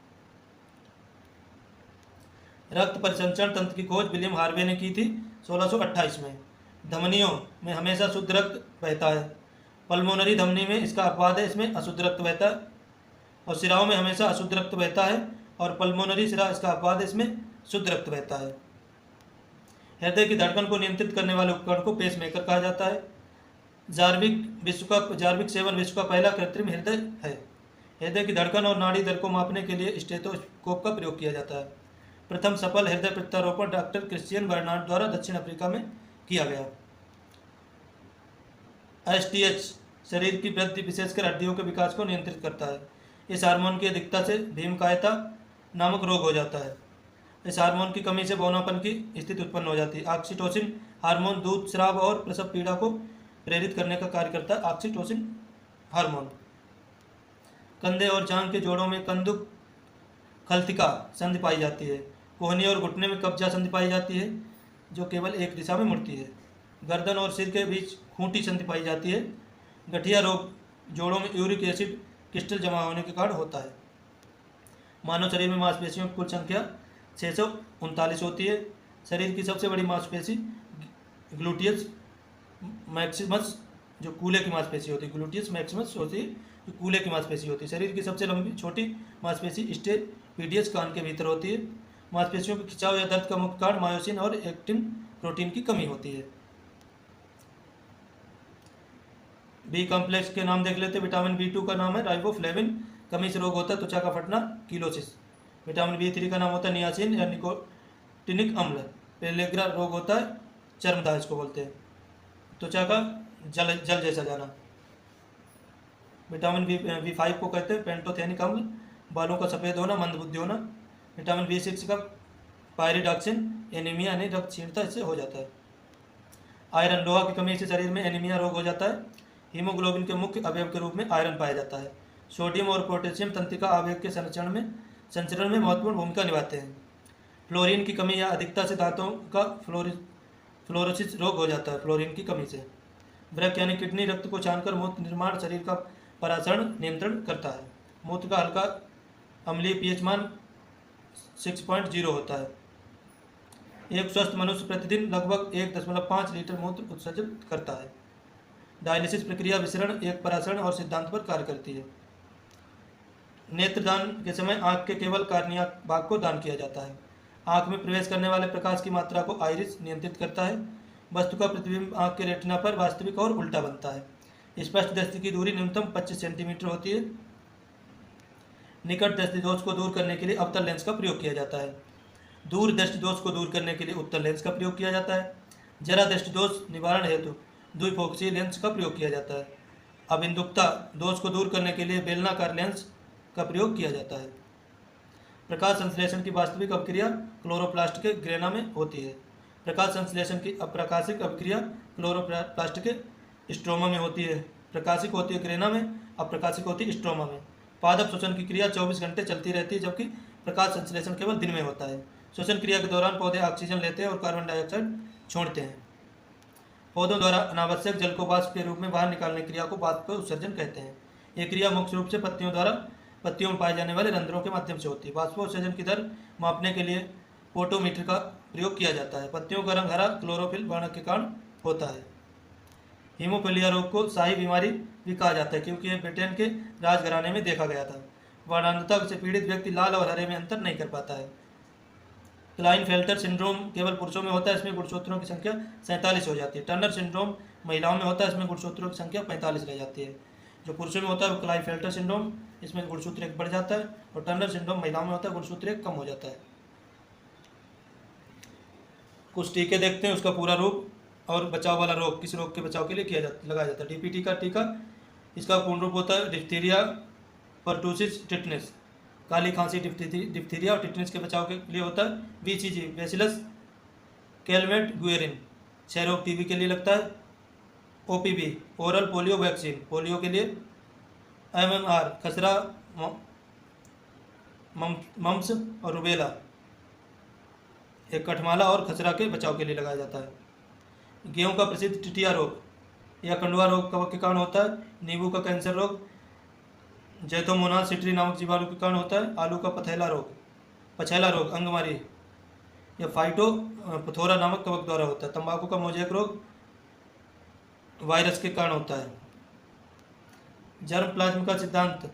A: रक्त परिसंचरण तंत्र की खोज विलियम हार्वे ने की थी 1628 में। धमनियों में हमेशा शुद्ध रक्त बहता है। पल्मोनरी धमनी में इसका अपवाद है, इसमें अशुद्ध रक्त बहता है। और सिराओं में हमेशा अशुद्ध रक्त बहता है और पल्मोनरी सिरा इसका अपवाद है, इसमें शुद्ध रक्त बहता है। हृदय की धड़कन को नियंत्रित करने वाले उपकरण को पेसमेकर कहा जाता है। जार्विक 7 विश्व का पहला कृत्रिम हृदय है। हृदय की धड़कन और नाड़ी दर को मापने के लिए स्टेथोस्कोप का प्रयोग किया जाता है। प्रथम सफल हृदय प्रत्यारोपण डॉक्टर क्रिश्चियन बर्नार्ड द्वारा दक्षिण अफ्रीका में किया गया। एसटीएच शरीर की वृद्धि विशेषकर हड्डियों के विकास को नियंत्रित करता है। इस हार्मोन की अधिकता से भीमकायता नामक रोग हो जाता है। इस हार्मोन की कमी से बौनापन की स्थिति उत्पन्न हो जाती है। ऑक्सीटोसिन हार्मोन दूध स्राव और प्रसव पीड़ा को प्रेरित करने का कार्य करता है। Oxytocin hormone. कंधे और जांघ के जोड़ों में कंदुक खलतिका संधि पाई जाती है। कोहनी और घुटने में कब्जा संधि पाई जाती है जो केवल एक दिशा में मुड़ती है। गर्दन और सिर के बीच खूंटी संधि पाई जाती है। गठिया रोग जोड़ों में यूरिक एसिड क्रिस्टल जमा होने के कारण होता है। मानव शरीर में मांसपेशियों की कुल संख्या 639 होती है। शरीर की सबसे बड़ी मांसपेशी ग्लूटियस मैक्सिमस जो कूल्हे की मांसपेशी होती है, ग्लूटियस मैक्सिमस होती है जो कूल्हे की मांसपेशी होती है। शरीर की सबसे लंबी छोटी मांसपेशी स्टेपीडियस कान के भीतर होती है। मांसपेशियों के खिंचाव या दर्द का मुख्य कारण मायोसिन और एक्टिन प्रोटीन की कमी होती है। बी कॉम्प्लेक्स के नाम देख लेते हैं। विटामिन B2 का नाम है राइबोफ्लेविन। कमी से रोग होता है त्वचा का फटना, कीलोसिस। विटामिन B3 का नाम होता है नियासिन या निकोटिनिक अम्ल। पेलेग्रा रोग होता है चर्मदाह इसको बोलते हैं, त्वचा का जल जैसा जाना। विटामिन B5 को कहते हैं पेंटोथेनिक अम्ल, बालों का सफ़ेद होना, मंदबुद्धि होना। विटामिन B6 का पायरिडॉक्सिन, एनीमिया यानी रक्त क्षीणता इससे हो जाता है। आयरन लोहा की कमी से शरीर में एनीमिया रोग हो जाता है। हीमोग्लोबिन के मुख्य अवयव के रूप में आयरन पाया जाता है। सोडियम और पोटेशियम तंत्रिका आवेग के संचरण में महत्वपूर्ण भूमिका निभाते हैं। फ्लोरीन की कमी या अधिकता से दांतों का फ्लोरोसिस रोग हो जाता है। फ्लोरीन की कमी से वृक्क यानी किडनी रक्त को छानकर मूत्र निर्माण, शरीर का परासरण नियंत्रण करता है। मूत्र का हल्का अम्लीय पीएच मान 6.0 होता है। एक स्वस्थ मनुष्य प्रतिदिन लगभग 1.5 लीटर मूत्र उत्सर्जित करता है। डायलिसिस प्रक्रिया विसरण, एक परासरण और सिद्धांत पर कार्य करती है। नेत्रदान के समय आंख के केवल कार्निया भाग को दान किया जाता है। आंख में प्रवेश करने वाले प्रकाश की मात्रा को आइरिस नियंत्रित करता है। वस्तु का प्रतिबिंब आंख के रेटिना पर वास्तविक और उल्टा बनता है। स्पष्ट दृष्टि की दूरी न्यूनतम 25 सेंटीमीटर होती है। निकट दृष्टि दोष को दूर करने के लिए अवतल लेंस का प्रयोग किया जाता है। दूर दृष्टि दोष को दूर करने के लिए उत्तल लेंस का प्रयोग किया जाता है। जरा दृष्टि दोष निवारण हेतु द्विफोकसीय लेंस का प्रयोग किया जाता है। अबिंदुकता दोष को दूर करने के लिए बेलनाकार लेंस का प्रयोग किया जाता है। प्रकाश संश्लेषण की वास्तविक अभिक्रिया क्लोरोप्लास्ट के ग्रेना में होती है। प्रकाश संश्लेषण की अप्रकाशिक अभिक्रिया क्लोरोप्लास्ट के स्ट्रोमा में होती है। प्रकाशिक होती है ग्रेना में, अप्रकाशिक होती है स्ट्रोमा में। पादप श्वसन की क्रिया 24 घंटे चलती रहती है, जबकि प्रकाश संश्लेषण केवल दिन में होता है। श्वसन क्रिया के दौरान पौधे ऑक्सीजन लेते हैं और कार्बन डाइऑक्साइड छोड़ते हैं। पौधों द्वारा अनावश्यक जल को वाष्प के रूप में बाहर निकालने की क्रिया को वाष्प उत्सर्जन कहते हैं। यह क्रिया मुख्य रूप से पत्तियों में पाए जाने वाले रंध्रों के माध्यम से होती है। वाष्पोत्सर्जन की दर मापने के लिए पोटोमीटर का प्रयोग किया जाता है। पत्तियों का रंग हरा क्लोरोफिल वर्णक के कारण होता है। हीमोफीलिया रोग को शाही बीमारी भी कहा जाता है, क्योंकि यह ब्रिटेन के राजघराने में देखा गया था। वर्णांधता से पीड़ित व्यक्ति लाल और हरे में अंतर नहीं कर पाता है। क्लाइनफेल्टर सिंड्रोम केवल पुरुषों में होता है, इसमें गुणसूत्रों की संख्या 47 हो जाती है। टर्नर सिंड्रोम महिलाओं में होता है, इसमें गुणसूत्रों की संख्या 45 रह जाती है। जो पुरुषों में होता है वो क्लाइनफेल्टर सिंड्रोम, इसमें गुणसूत्र 1 बढ़ जाता है, और टर्नर सिंड्रोम महिलाओं में होता है, गुणसूत्र 1 कम हो जाता है। कुछ टीके देखते हैं, उसका पूरा रूप और बचाव वाला रोग, किस रोग के बचाव के लिए लगाया जाता है। डीपीटी का टीका, इसका पूर्ण रूप होता है डिप्थीरिया, पर्टूसिस, टिटनेस। काली खांसी, डिप्थीरिया और टिटनेस के बचाव के लिए होता है। बीसीजी, बैसिलस कैलमेट गुएरिन, क्षय रोग टीबी के लिए लगता है। OPV, oral polio vaccine, polio के लिए। एमएमआर, खसरा, मम्स और रुबेला, एक कठमाला और खसरा के बचाव के लिए लगाया जाता है। गेहूं का प्रसिद्ध टिटिया रोग या कंडुआ रोग कवक के कारण होता है। नींबू का कैंसर रोग जैथोमोनास सिट्री नामक जीवाणु के कारण होता है। आलू का पछैला रोग अंगमारी या फाइटोपथोरा नामक कवक द्वारा होता है। तंबाकू का मोज़ेक रोग वायरस के कारण होता है। जर्म प्लाज्म का सिद्धांत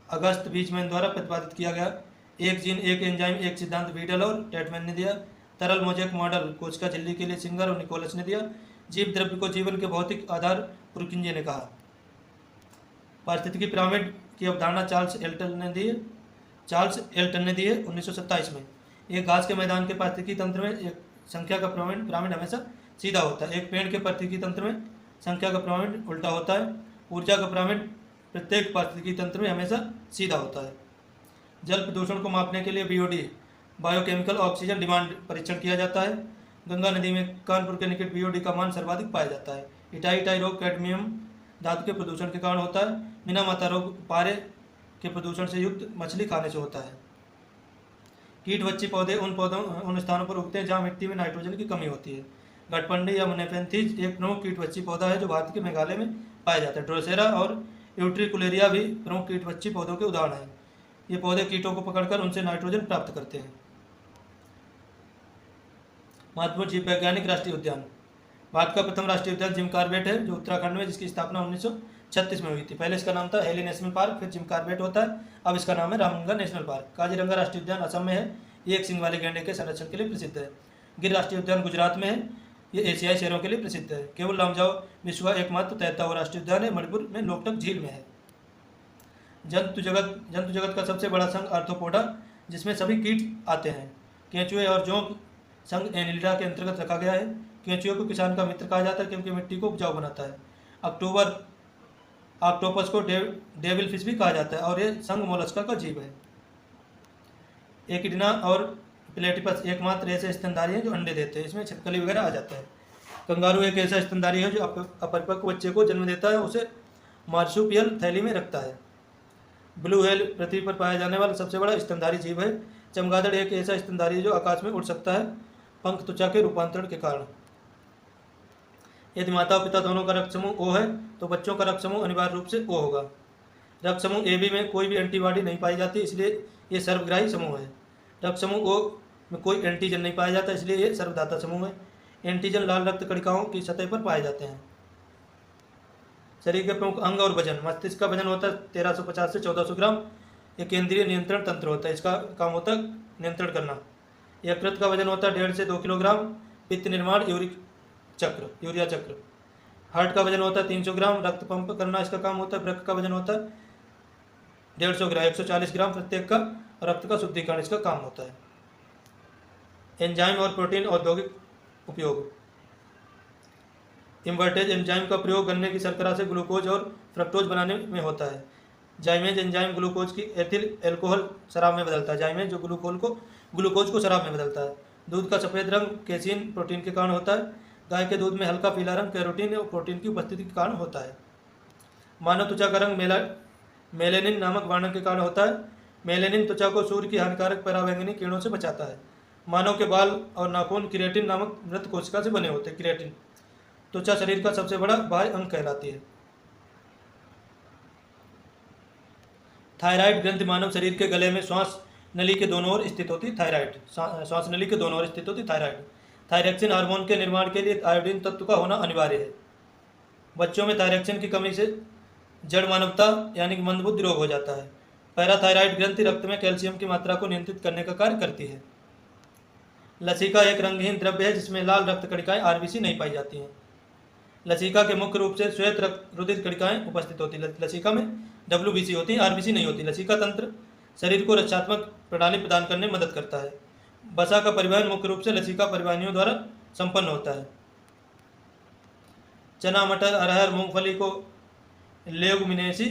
A: अगस्त बीचमैन द्वारा प्रतिपादित किया गया। एक जीन, एक एंजाइम, एक सिद्धांत बीडल और टेटमैन ने दिया। तरल मोज़ेक मॉडल कोशिका झिल्ली के लिए सिंगर और निकोलस ने दिया। जीव द्रव्य को जीवन के भौतिक आधार पुरकिंजे ने कहा। पारिस्थितिकी पिरामिड की अवधारणा चार्ल्स एल्टन ने दी है 1927 में। एक घास के मैदान के पारिस्थितिकी तंत्र में एक संख्या का पिरामिड हमेशा सीधा होता है। एक पेड़ के पारिस्थितिकी तंत्र में संख्या का पिरामिड उल्टा होता है। ऊर्जा का पिरामिड प्रत्येक पारिस्थितिकी तंत्र में हमेशा सीधा होता है। जल प्रदूषण को मापने के लिए बीओडी, बायोकेमिकल ऑक्सीजन डिमांड परीक्षण किया जाता है। गंगा नदी में कानपुर के निकट बीओडी का मान सर्वाधिक पाया जाता है। इटाई रोग कैडमियम धातु के प्रदूषण के कारण होता है। मीना माता रोग पारे के प्रदूषण से युक्त मछली खाने से होता है। कीटवच्ची पौधे उन स्थानों पर उगते हैं जहाँ मिट्टी में नाइट्रोजन की कमी होती है। गटपंडी या नेफेंथीज एक प्रमुख कीटवच्ची पौधा है जो भारत के मेघालय में पाया जाता है। ड्रोसेरा और यूट्रिकुलेरिया भी प्रमुख कीटवच्ची पौधों के उदाहरण हैं। ये पौधे कीटों को पकड़कर उनसे नाइट्रोजन प्राप्त करते हैं। महत्वपूर्ण जीव वैज्ञानिक राष्ट्रीय उद्यान। भारत का प्रथम राष्ट्रीय उद्यान जिम कॉर्बेट है, जो उत्तराखंड में, जिसकी स्थापना 1936 में हुई थी। पहले इसका नाम था हेली नेशनल पार्क, फिर जिम कॉर्बेट होता है, अब इसका नाम है रामगंगा नेशनल पार्क। काजीरंगा राष्ट्रीय उद्यान असम में है, ये एक सींग वाले गैंडे के संरक्षण के लिए प्रसिद्ध है। गिर राष्ट्रीय उद्यान गुजरात में है, ये एशियाई शेरों के लिए प्रसिद्ध है। केवल लामजाओ विश्व का एकमात्र तैरता हुआ राष्ट्रीय उद्यान है, मणिपुर में लोकटक झील में है। जंतु जगत का सबसे बड़ा संघ आर्थ्रोपोडा, जिसमें सभी कीट आते हैं। केंचुए और जोंक संघ एनिलिडा के अंतर्गत रखा गया है। केंचुए को किसान का मित्र कहा जाता है, क्योंकि मिट्टी को उपजाऊ बनाता है। ऑक्टोपस को डेविल फिश भी कहा जाता है, और ये संघ मोलस्का का जीव है। एकिडना और प्लेटिपस एकमात्र ऐसे स्तनधारी हैं जो अंडे देते हैं, इसमें छिपकली वगैरह आ जाता है। कंगारू एक ऐसा स्तनधारी है जो अपरिपक्व बच्चे को जन्म देता है, उसे मार्सुपियल थैली में रखता है। ब्लू व्हेल पृथ्वी पर पाया जाने वाला सबसे बड़ा स्तनधारी जीव है। चमगादड़ एक ऐसा स्तनधारी है जो आकाश में उड़ सकता है, पंख त्वचा के रूपांतरण के कारण। यदि माता और पिता दोनों का रक्त समूह O है तो बच्चों का रक्त समूह अनिवार्य रूप से O होगा। रक्त समूह AB में कोई भी एंटीबॉडी नहीं पाई जाती, इसलिए ये सर्वग्राही समूह है। रक्त समूह O में कोई एंटीजन नहीं पाया जाता, इसलिए ये सर्वधाता समूह है। एंटीजन लाल रक्त कणिकाओं की सतह पर पाए जाते हैं। शरीर के प्रमुख अंग और वजन। मस्तिष्क का वजन होता है 1350 से 1400 ग्राम। ये केंद्रीय नियंत्रण तंत्र होता है, इसका काम होता है नियंत्रण करना। यकृत का वजन होता है 1.5 से 2 किलोग्राम। पित्त निर्माण यूरिया चक्र। हार्ट का वजन होता है 300 ग्राम। रक्त पंप करना इसका काम होता है। वृक्क का वजन होता है 150 ग्राम 140 ग्राम प्रत्येक का। रक्त का शुद्धिकरण इसका काम होता है। एंजाइम और प्रोटीन औद्योगिक उपयोग। इन्वर्टेज एंजाइम का प्रयोग गन्ने की शर्करा से ग्लूकोज और फ्रक्टोज बनाने में होता है। जाइमेज एंजाइम ग्लूकोज की एथिल अल्कोहल शराब में बदलता है। जाइमेज जो ग्लूकोज को शराब में बदलता है। दूध का सफ़ेद रंग केसिन प्रोटीन के कारण होता है। गाय के दूध में हल्का पीला रंग कैरोटीन और प्रोटीन की उपस्थिति के कारण होता है। मानव त्वचा का रंग मेलेनिन नामक वर्णक के कारण होता है। मेलेनिन त्वचा को सूर्य की हानिकारक पराबैंगनी किरणों से बचाता है। मानव के बाल और नाखून क्रिएटिन नामक मृत कोशिका से बने होते हैं। क्रिएटिन त्वचा शरीर का सबसे बड़ा बाह्य अंग कहलाती है। थायराइड ग्रंथि मानव शरीर के गले में श्वास नली के दोनों ओर स्थित होती। श्वास नली के दोनों ओर स्थित होती थायराइड। थायरॉक्सिन हार्मोन के निर्माण के लिए आयोडीन तत्व का होना अनिवार्य है। बच्चों में थायरॉक्सिन की कमी से जड़ मानवता यानी कि मंदबुद्धि रोग हो जाता है। पैराथायराइड ग्रंथि रक्त में कैल्शियम की मात्रा को नियंत्रित करने का कार्य करती है। लसिका एक रंगहीन द्रव्य है जिसमें लाल रक्त कणिकाएं आरबीसी नहीं पाई जाती हैं। लसिका के मुख्य रूप से श्वेत रुधिर कणिकाएं उपस्थित होती है। लसिका में डब्ल्यूबीसी होती है, आरबीसी नहीं होती। लसिका तंत्र शरीर को रक्षात्मक प्रणाली प्रदान करने में मदद करता है। वसा का परिवहन मुख्य रूप से लसिका परिवहनियों द्वारा संपन्न होता है। चना, मटर, अरहर, मूंगफली को लेगुमिनेसी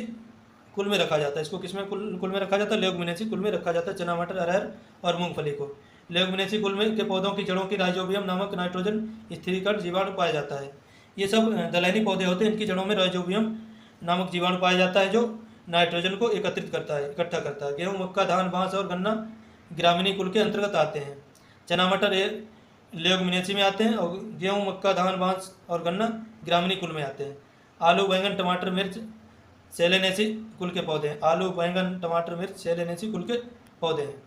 A: कुल में रखा जाता है। इसको किसमें कुल में रखा जाता है? लेगुमिनेसी कुल में रखा जाता है। चना, मटर, अरहर और मूंगफली को। लेगुमिनेसी कुल में के पौधों की जड़ों की राइजोबियम नामक नाइट्रोजन स्थिरीकरण जीवाणु पाया जाता है। ये सब दलहनी पौधे होते हैं, इनकी जड़ों में राइजोबियम नामक जीवाणु पाया जाता है जो नाइट्रोजन को इकट्ठा करता है। गेहूँ, मक्का, धान, बांस और गन्ना ग्रामीणी कुल के अंतर्गत आते हैं। चना, मटर ये लेगुमिनेसी में आते हैं और गेहूँ, मक्का, धान, बांस और गन्ना ग्रामीणी कुल में आते हैं। आलू, बैंगन, टमाटर, मिर्च सेलेनेसी कुल के पौधे हैं। आलू, बैंगन, टमाटर, मिर्च सेलेनेसी कुल के पौधे हैं।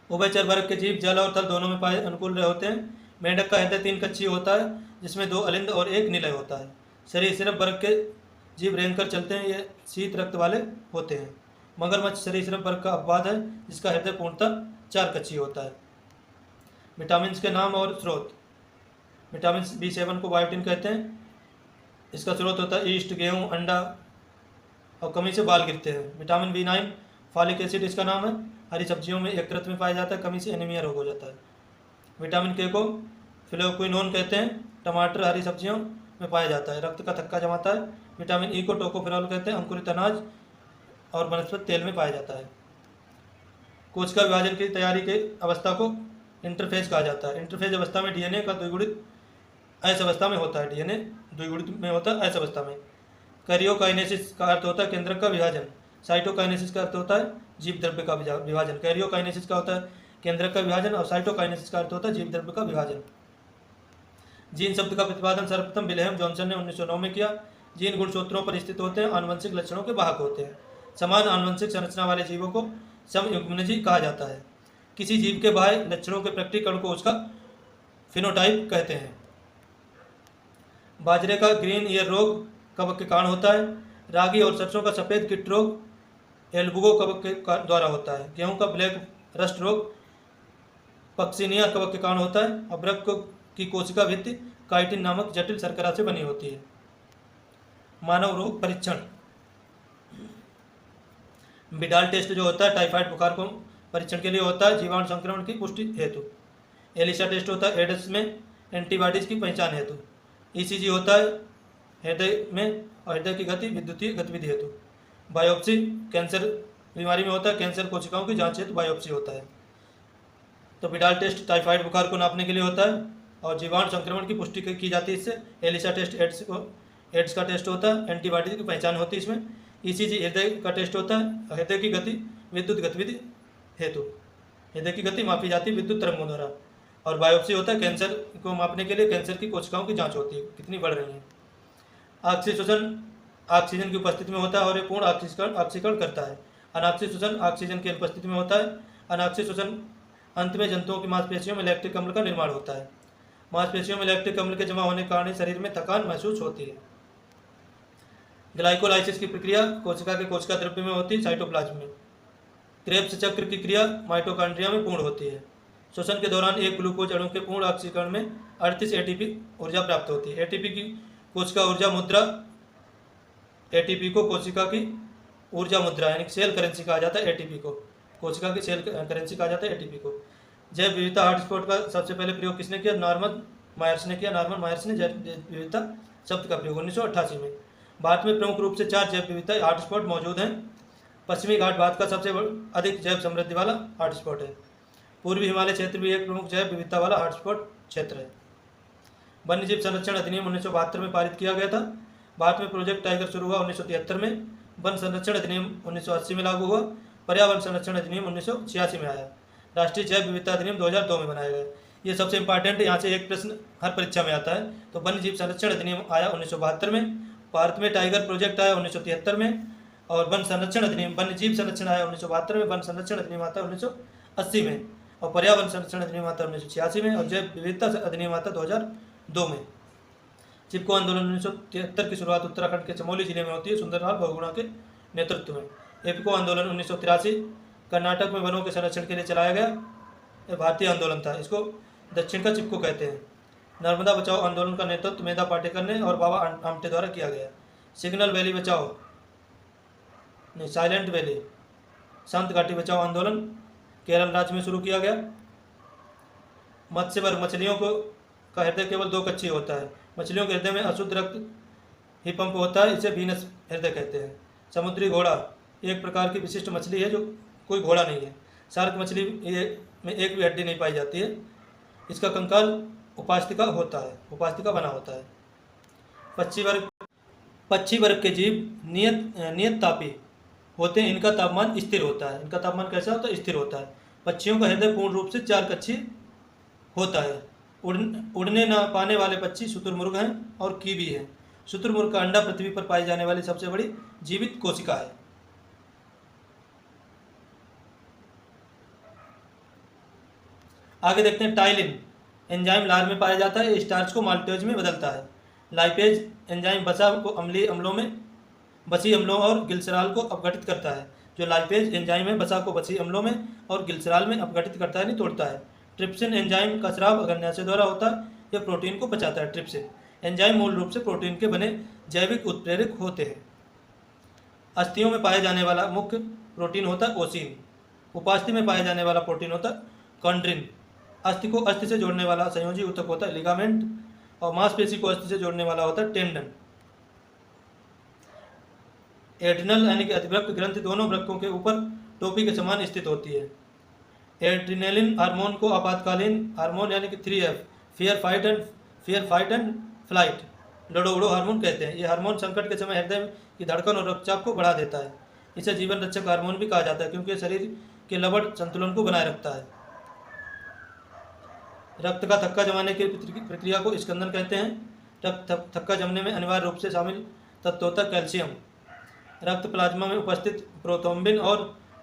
A: उभयचर वर्ग के जीव जल और थल दोनों में पाए अनुकूल रहे होते हैं। मेंढक का हृदय 3 कक्षीय होता है जिसमें 2 अलिंद और 1 निलय होता है। सरीसृप वर्ग के जीव रेंगकर चलते हैं, ये शीत रक्त वाले होते हैं। मगरमच्छ सरीसृप वर्ग का अपवाद है जिसका हृदय पूर्णतः 4 कक्षीय होता है। विटामिन के नाम और स्रोत। विटामिन B7 को बायोटिन कहते हैं। इसका स्रोत होता है ईस्ट, गेहूँ, अंडा और कमी से बाल गिरते हैं। विटामिन B9 फॉलिक एसिड इसका नाम है। हरी सब्जियों में यकृत में पाया जाता है, कमी से एनीमिया रोग हो जाता है। विटामिन के को फ्लेवोक्विनोन कहते हैं। टमाटर हरी सब्जियों में पाया जाता है, रक्त का थक्का जमाता है। विटामिन ई को टोकोफेरॉल कहते हैं, अंकुरित अनाज और वनस्पति तेल में पाया जाता है। कोशिका विभाजन की तैयारी के अवस्था को इंटरफेज कहा जाता है। इंटरफेज अवस्था में डीएनए का द्विगुणित ऐस अवस्था में होता है। डीएनए द्विगुणित में होता है ऐस अवस्था में। कैरियोकाइनेसिस का अर्थ होता है केंद्रक का विभाजन। साइटोकाइनेसिस का अर्थ होता है जीव द्रव्य का विभाजन। कैरियोकाइनेसिस का होता है केंद्रक का विभाजन और साइटोकाइनेसिस का अर्थ होता है जीव द्रव्य का विभाजन। जीन शब्द का प्रतिपादन सर्वप्रथम विल्हेम जॉनसन ने 1909 में किया। जीन गुणसूत्रों पर स्थित होते हैं, आनुवंशिक लक्षणों के वाहक होते हैं। समान आनुवंशिक संरचना वाले जीवों को समयुग्मनजी कहा जाता है। किसी जीव के बाह्य लक्षणों के प्रकटीकरण को उसका फिनोटाइप कहते हैं। बाजरे का ग्रीन ईयर रोग कवक के कारण होता है। रागी और सरसों का सफ़ेद कीट रोग एल्बुगो कवक के द्वारा होता है। गेहूं का ब्लैक रस्ट रोग पक्सिनिया कवक के कारण होता है। अब्रक की कोशिका भित्ति काइटिन नामक जटिल शर्करा से बनी होती है। मानव रोग परीक्षण। विडाल टेस्ट जो होता है टाइफाइड बुखार को परीक्षण के लिए होता है, जीवाणु संक्रमण की पुष्टि हेतु। एलिसा टेस्ट होता है एड्स में एंटीबॉडीज की पहचान हेतु। ईसीजी होता है हृदय में और हृदय की गति विद्युतीय गतिविधि हेतु। बायोप्सी कैंसर बीमारी में होता है, कैंसर कोशिकाओं की जांच हेतु बायोप्सी होता है। तो विडाल टेस्ट टाइफाइड बुखार को नापने के लिए होता है और जीवाणु संक्रमण की पुष्टि की जाती है इससे। एलिसा टेस्ट एड्स का टेस्ट होता है, एंटीबॉडी की पहचान होती है इसमें। ईसीजी हृदय का टेस्ट होता है, हृदय की गति विद्युत गतिविधि हेतु। हृदय की गति मापी जाती है विद्युत तरंगों द्वारा। और बायोप्सी होता है कैंसर को मापने के लिए, कैंसर की कोशिकाओं की जांच होती है कितनी बढ़ रही हैं। ऑक्सीजन ऑक्सीजन की उपस्थिति में होता है और ये पूर्ण ऑक्सीकरण करता है। अनऑक्सीजन ऑक्सीजन की उपस्थिति में होता है। अनऑक्सीजन अंत में जंतुओं की मांसपेशियों में लैक्टिक अम्ल का निर्माण होता है। मांसपेशियों में लैक्टिक अम्ल के जमा होने के कारण शरीर में थकान महसूस होती है। ग्लाइकोलाइसिस की प्रक्रिया कोशिका के कोशिका द्रव्य में होती है, साइटोप्लाज्म में। क्रेब्स चक्र की क्रिया माइटोकॉन्ड्रिया में पूर्ण होती है। श्वसन के दौरान एक ग्लूकोज अणु के पूर्ण ऑक्सीकरण में 38 एटीपी ऊर्जा प्राप्त होती है। एटीपी की कोशिका ऊर्जा मुद्रा, एटीपी को कोशिका की ऊर्जा मुद्रा यानी सेल करेंसी कहा जाता है। एटीपी को कोशिका की सेल करेंसी कहा जाता है। एटीपी को जैव विविधता हॉटस्पॉट का सबसे पहले प्रयोग किसने किया? नॉर्मन मायर्स ने किया। नॉर्मन मायर्स ने जैव विविधता शब्द का प्रयोग 1988 में। भारत में प्रमुख रूप से 4 जैव विविधता हॉटस्पॉट मौजूद हैं। पश्चिमी घाट भारत का सबसे अधिक जैव समृद्धि वाला हॉटस्पॉट है। पूर्वी हिमालय क्षेत्र भी एक प्रमुख जैव विविधता वाला हॉटस्पॉट क्षेत्र है। वन्यजीव संरक्षण अधिनियम 1972 में पारित किया गया था। भारत में प्रोजेक्ट टाइगर शुरू हुआ 1973 में। वन संरक्षण अधिनियम 1980 में लागू हुआ। पर्यावरण संरक्षण अधिनियम 1986 में आया। राष्ट्रीय जैव विविधता अधिनियम 2002 में बनाया गया। ये सबसे इंपॉर्टेंट है, यहाँ से एक प्रश्न हर परीक्षा में आता है। तो वन्यजीव संरक्षण अधिनियम आया 1972 में। भारत में टाइगर प्रोजेक्ट आया 1973 में। और वन संरक्षण अधिनियम, वन्यजीव संरक्षण आया 1972 में। वन संरक्षण अधिनियम आता है 1980 में। और पर्यावरण संरक्षण अधिनियम आता है 1986 में। और जैव विविधता अधिनियम आता है 2002 में। चिपको आंदोलन 1973 की शुरुआत उत्तराखंड के चमोली जिले में होती है, सुंदरलाल बहुगुणा के नेतृत्व में। एपिको आंदोलन 1983 कर्नाटक में वनों के संरक्षण के लिए चलाया गया। यह भारतीय आंदोलन था, इसको दक्षिण का चिपको कहते हैं। नर्मदा बचाओ आंदोलन का नेतृत्व मेधा पाटेकर ने और बाबा आमटे द्वारा किया गया। सिग्नल वैली बचाओ नहीं, साइलेंट वैली शांत घाटी बचाओ आंदोलन केरल राज्य में शुरू किया गया। मत्स्य वर्ग, मछलियों को का हृदय केवल 2 कक्षीय होता है। मछलियों के हृदय में अशुद्ध रक्त ही पंप होता है, इसे वीनस हृदय कहते हैं। समुद्री घोड़ा एक प्रकार की विशिष्ट मछली है जो कोई घोड़ा नहीं है। शार्क मछली में एक भी हड्डी नहीं पाई जाती है। इसका कंकाल उपास्तिका होता है, उपास्तिका बना होता है। पक्षी वर्ग के जीव नियत तापी होते हैं। इनका तापमान स्थिर होता है। इनका तापमान कैसा होता है? स्थिर होता है। पक्षियों का हृदय पूर्ण रूप से 4 कक्षीय होता है। उड़ने न पाने वाले पक्षी शुतुरमुर्ग हैं और कीवी हैं। शुतुरमुर्ग का अंडा पृथ्वी पर पाई जाने वाली सबसे बड़ी जीवित कोशिका है। आगे देखते हैं टाइलिन एंजाइम लार में पाया जाता है। स्टार्च को माल्टेज में बदलता है। लाइपेज एंजाइम वसा को अम्लीय अम्लों में बसी अम्लों और ग्लिसरॉल को अपघटित करता है। जो लाइपेज एंजाइम है वसा को बसी अम्लों में और ग्लिसरॉल में अपघटित करता है, नहीं तोड़ता है। ट्रिप्सिन एंजाइम का स्राव अग्न्याशय द्वारा होता है। यह प्रोटीन को पचाता है। ट्रिप्सिन एंजाइम मूल रूप से प्रोटीन के बने जैविक उत्प्रेरक होते हैं। अस्थियों में पाया जाने वाला मुख्य प्रोटीन होता है ओसीन। उपास्थि में पाया जाने वाला प्रोटीन होता है कॉन्ड्रिन। अस्थि को अस्थि से जोड़ने वाला संयोजी ऊतक होता है लिगामेंट। और मांसपेशी को अस्थि से जोड़ने वाला होता है टेंडन। एड्रिनल यानी कि अधिवृक्क ग्रंथि दोनों वृक्कों के ऊपर टोपी के समान स्थित होती है। एड्रिनेलिन हार्मोन को आपातकालीन हार्मोन यानी कि 3F fear fight and flight लड़ो उड़ो हार्मोन कहते हैं। ये हार्मोन संकट के समय हृदय की धड़कन और रक्तचाप को बढ़ा देता है। इसे जीवन रक्षक हार्मोन भी कहा जाता है क्योंकि शरीर के लवण संतुलन को बनाए रखता है। रक्त का थक्का जमाने की प्रक्रिया को स्कंदन कहते हैं। रक्त थक्का जमने में अनिवार्य रूप से शामिल तत्व होता है कैल्शियम। रक्त प्लाज्मा में उपस्थित प्रोथ्रोम्बिन और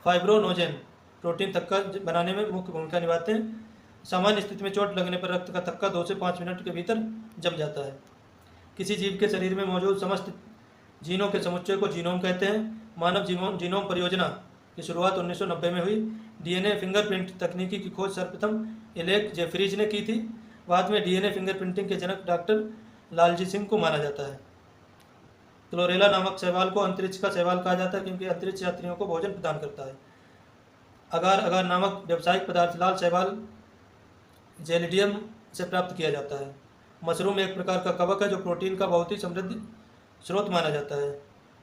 A: फाइब्रोनोजेन प्रोटीन थक्का बनाने में मुख्य भूमिका निभाते हैं। सामान्य स्थिति में चोट लगने पर रक्त का थक्का 2 से 5 मिनट के भीतर जम जाता है। किसी जीव के शरीर में मौजूद समस्त जीनों के समुच्चय को जीनोम कहते हैं। मानव जीनोम परियोजना की शुरुआत 1990 में हुई। डीएनए फिंगरप्रिंट तकनीकी की खोज सर्वप्रथम एलेक जेफरीज ने की थी। बाद में डीएनए फिंगरप्रिंटिंग के जनक डॉक्टर लालजी सिंह को माना जाता है। क्लोरेला नामक शैवाल को अंतरिक्ष का शैवाल कहा जाता है क्योंकि अंतरिक्ष यात्रियों को भोजन प्रदान करता है। अगार अगार नामक व्यावसायिक पदार्थ लाल शैवाल जेलिडियम से प्राप्त किया जाता है। मशरूम एक प्रकार का कवक है जो प्रोटीन का बहुत ही समृद्ध स्रोत माना जाता है।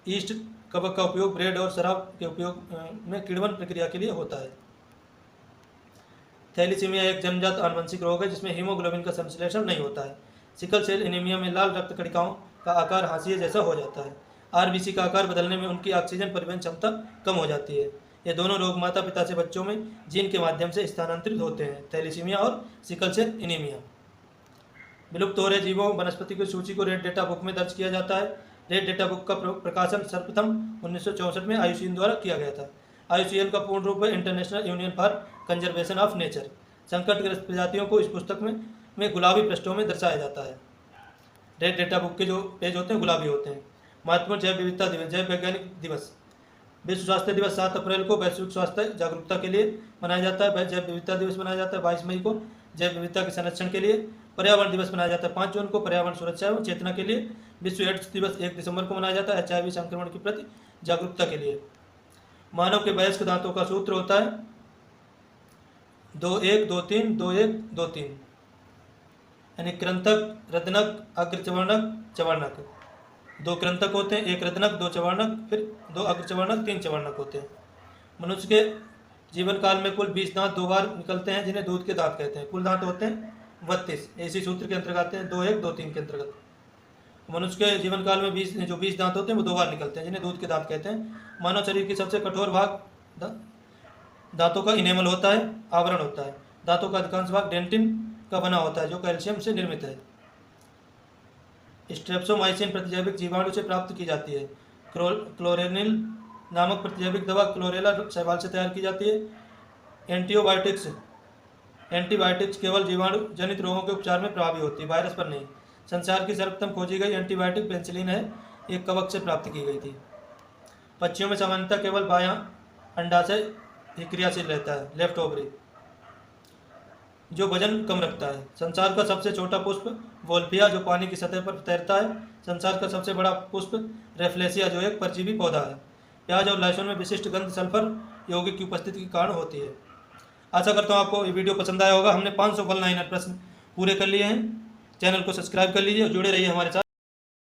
A: ईस्ट कवक का उपयोग ब्रेड और शराब के उपयोग में किण्वन प्रक्रिया के लिए होता है। थैलीसीमिया एक जन्मजात आनुवंशिक रोग है जिसमें हीमोग्लोबिन का संश्लेषण नहीं होता है। सिकल सेल एनीमिया में लाल रक्त कणिकाओं का आकार हाशिए जैसा हो जाता है। आरबीसी का आकार बदलने में उनकी ऑक्सीजन परिवहन क्षमता कम हो जाती है। ये दोनों रोग माता पिता से बच्चों में जीन के माध्यम से स्थानांतरित होते हैं, थैलीसीमिया और सिकल सेल एनीमिया। विलुप्त हो रहे जीवों वनस्पति की सूची को रेड डेटा बुक में दर्ज किया जाता है। रेड डेटा बुक का प्रकाशन सर्वप्रथम 1964 में आयुषीन द्वारा किया गया था। IUCN का पूर्ण रूप है international union for conservation of nature. संकटग्रस्त प्रजातियों को इस पुस्तक में गुलाबी पृष्ठों में दर्शाया जाता है। रेड डेटा बुक के जो पेज होते हैं गुलाबी होते हैं। महत्वपूर्ण जैव विविधता दिवस, जैव वैज्ञानिक दिवस। विश्व स्वास्थ्य दिवस 7 अप्रैल को वैश्विक स्वास्थ्य जागरूकता के लिए मनाया जाता है। जैव विविधता दिवस मनाया जाता है 22 मई को जैव विविधता के संरक्षण के लिए। पर्यावरण दिवस मनाया जाता है 5 जून को पर्यावरण सुरक्षा एवं चेतना के लिए। विश्व एड्स दिवस 1 दिसंबर को मनाया जाता है HIV संक्रमण के प्रति जागरूकता के लिए। मानव के वयस्क दांतों का सूत्र होता है 2-1-2-3 2-1-2-3, यानी कृंतक, रत्नक, अग्रचवर्णक, चवर्णक। 2 कृंतक होते हैं, 1 रत्नक, 2 चवर्णक, फिर 2 अग्रचवर्णक, 3 चवर्णक होते हैं। मनुष्य के जीवन काल में कुल 20 दांत 2 बार निकलते हैं, जिन्हें दूध के दांत कहते हैं। कुल दांत होते हैं 32, इसी सूत्र के अंतर्गत आते हैं 2-1-2-3 के अंतर्गत। मनुष्य के जीवन काल में 20 दांत होते हैं वो 2 बार निकलते हैं, जिन्हें दूध के दांत कहते हैं। मानव शरीर की सबसे कठोर भाग दांतों का इनेमल होता है, आवरण होता है। दांतों का अधिकांश भाग डेंटिन का बना होता है, जो कैल्शियम से निर्मित है। स्ट्रेप्टोमाइसिन प्रतिजैविक जीवाणु से प्राप्त की जाती है। क्लोरेनिल नामक प्रतिजैविक दवा क्लोरेला शैवाल से तैयार की जाती है। एंटीबायोटिक्स केवल जीवाणु जनित रोगों के उपचार में प्रभावी होती है, वायरस पर नहीं। संसार की सर्वप्रथम खोजी गई एंटीबायोटिक पेनिसिलिन है, एक कवक से प्राप्त की गई थी। पक्षियों में सामान्यतः केवल बायां अंडाशय ही क्रियाशील रहता है, लेफ्ट ओवरी, जो वजन कम रखता है। संसार का सबसे छोटा पुष्प वोल्फिया, जो पानी की सतह पर तैरता है। संसार का सबसे बड़ा पुष्प रेफ्लेसिया, जो एक परजीवी पौधा है। प्याज और लहसुन में विशिष्ट गंध सल्फर यौगिक की उपस्थिति के कारण होती है। आशा करता हूँ आपको ये वीडियो पसंद आया होगा। हमने 500 फल 9 प्रश्न पूरे कर लिए हैं। चैनल को सब्सक्राइब कर लीजिए और जुड़े रहिए हमारे साथ।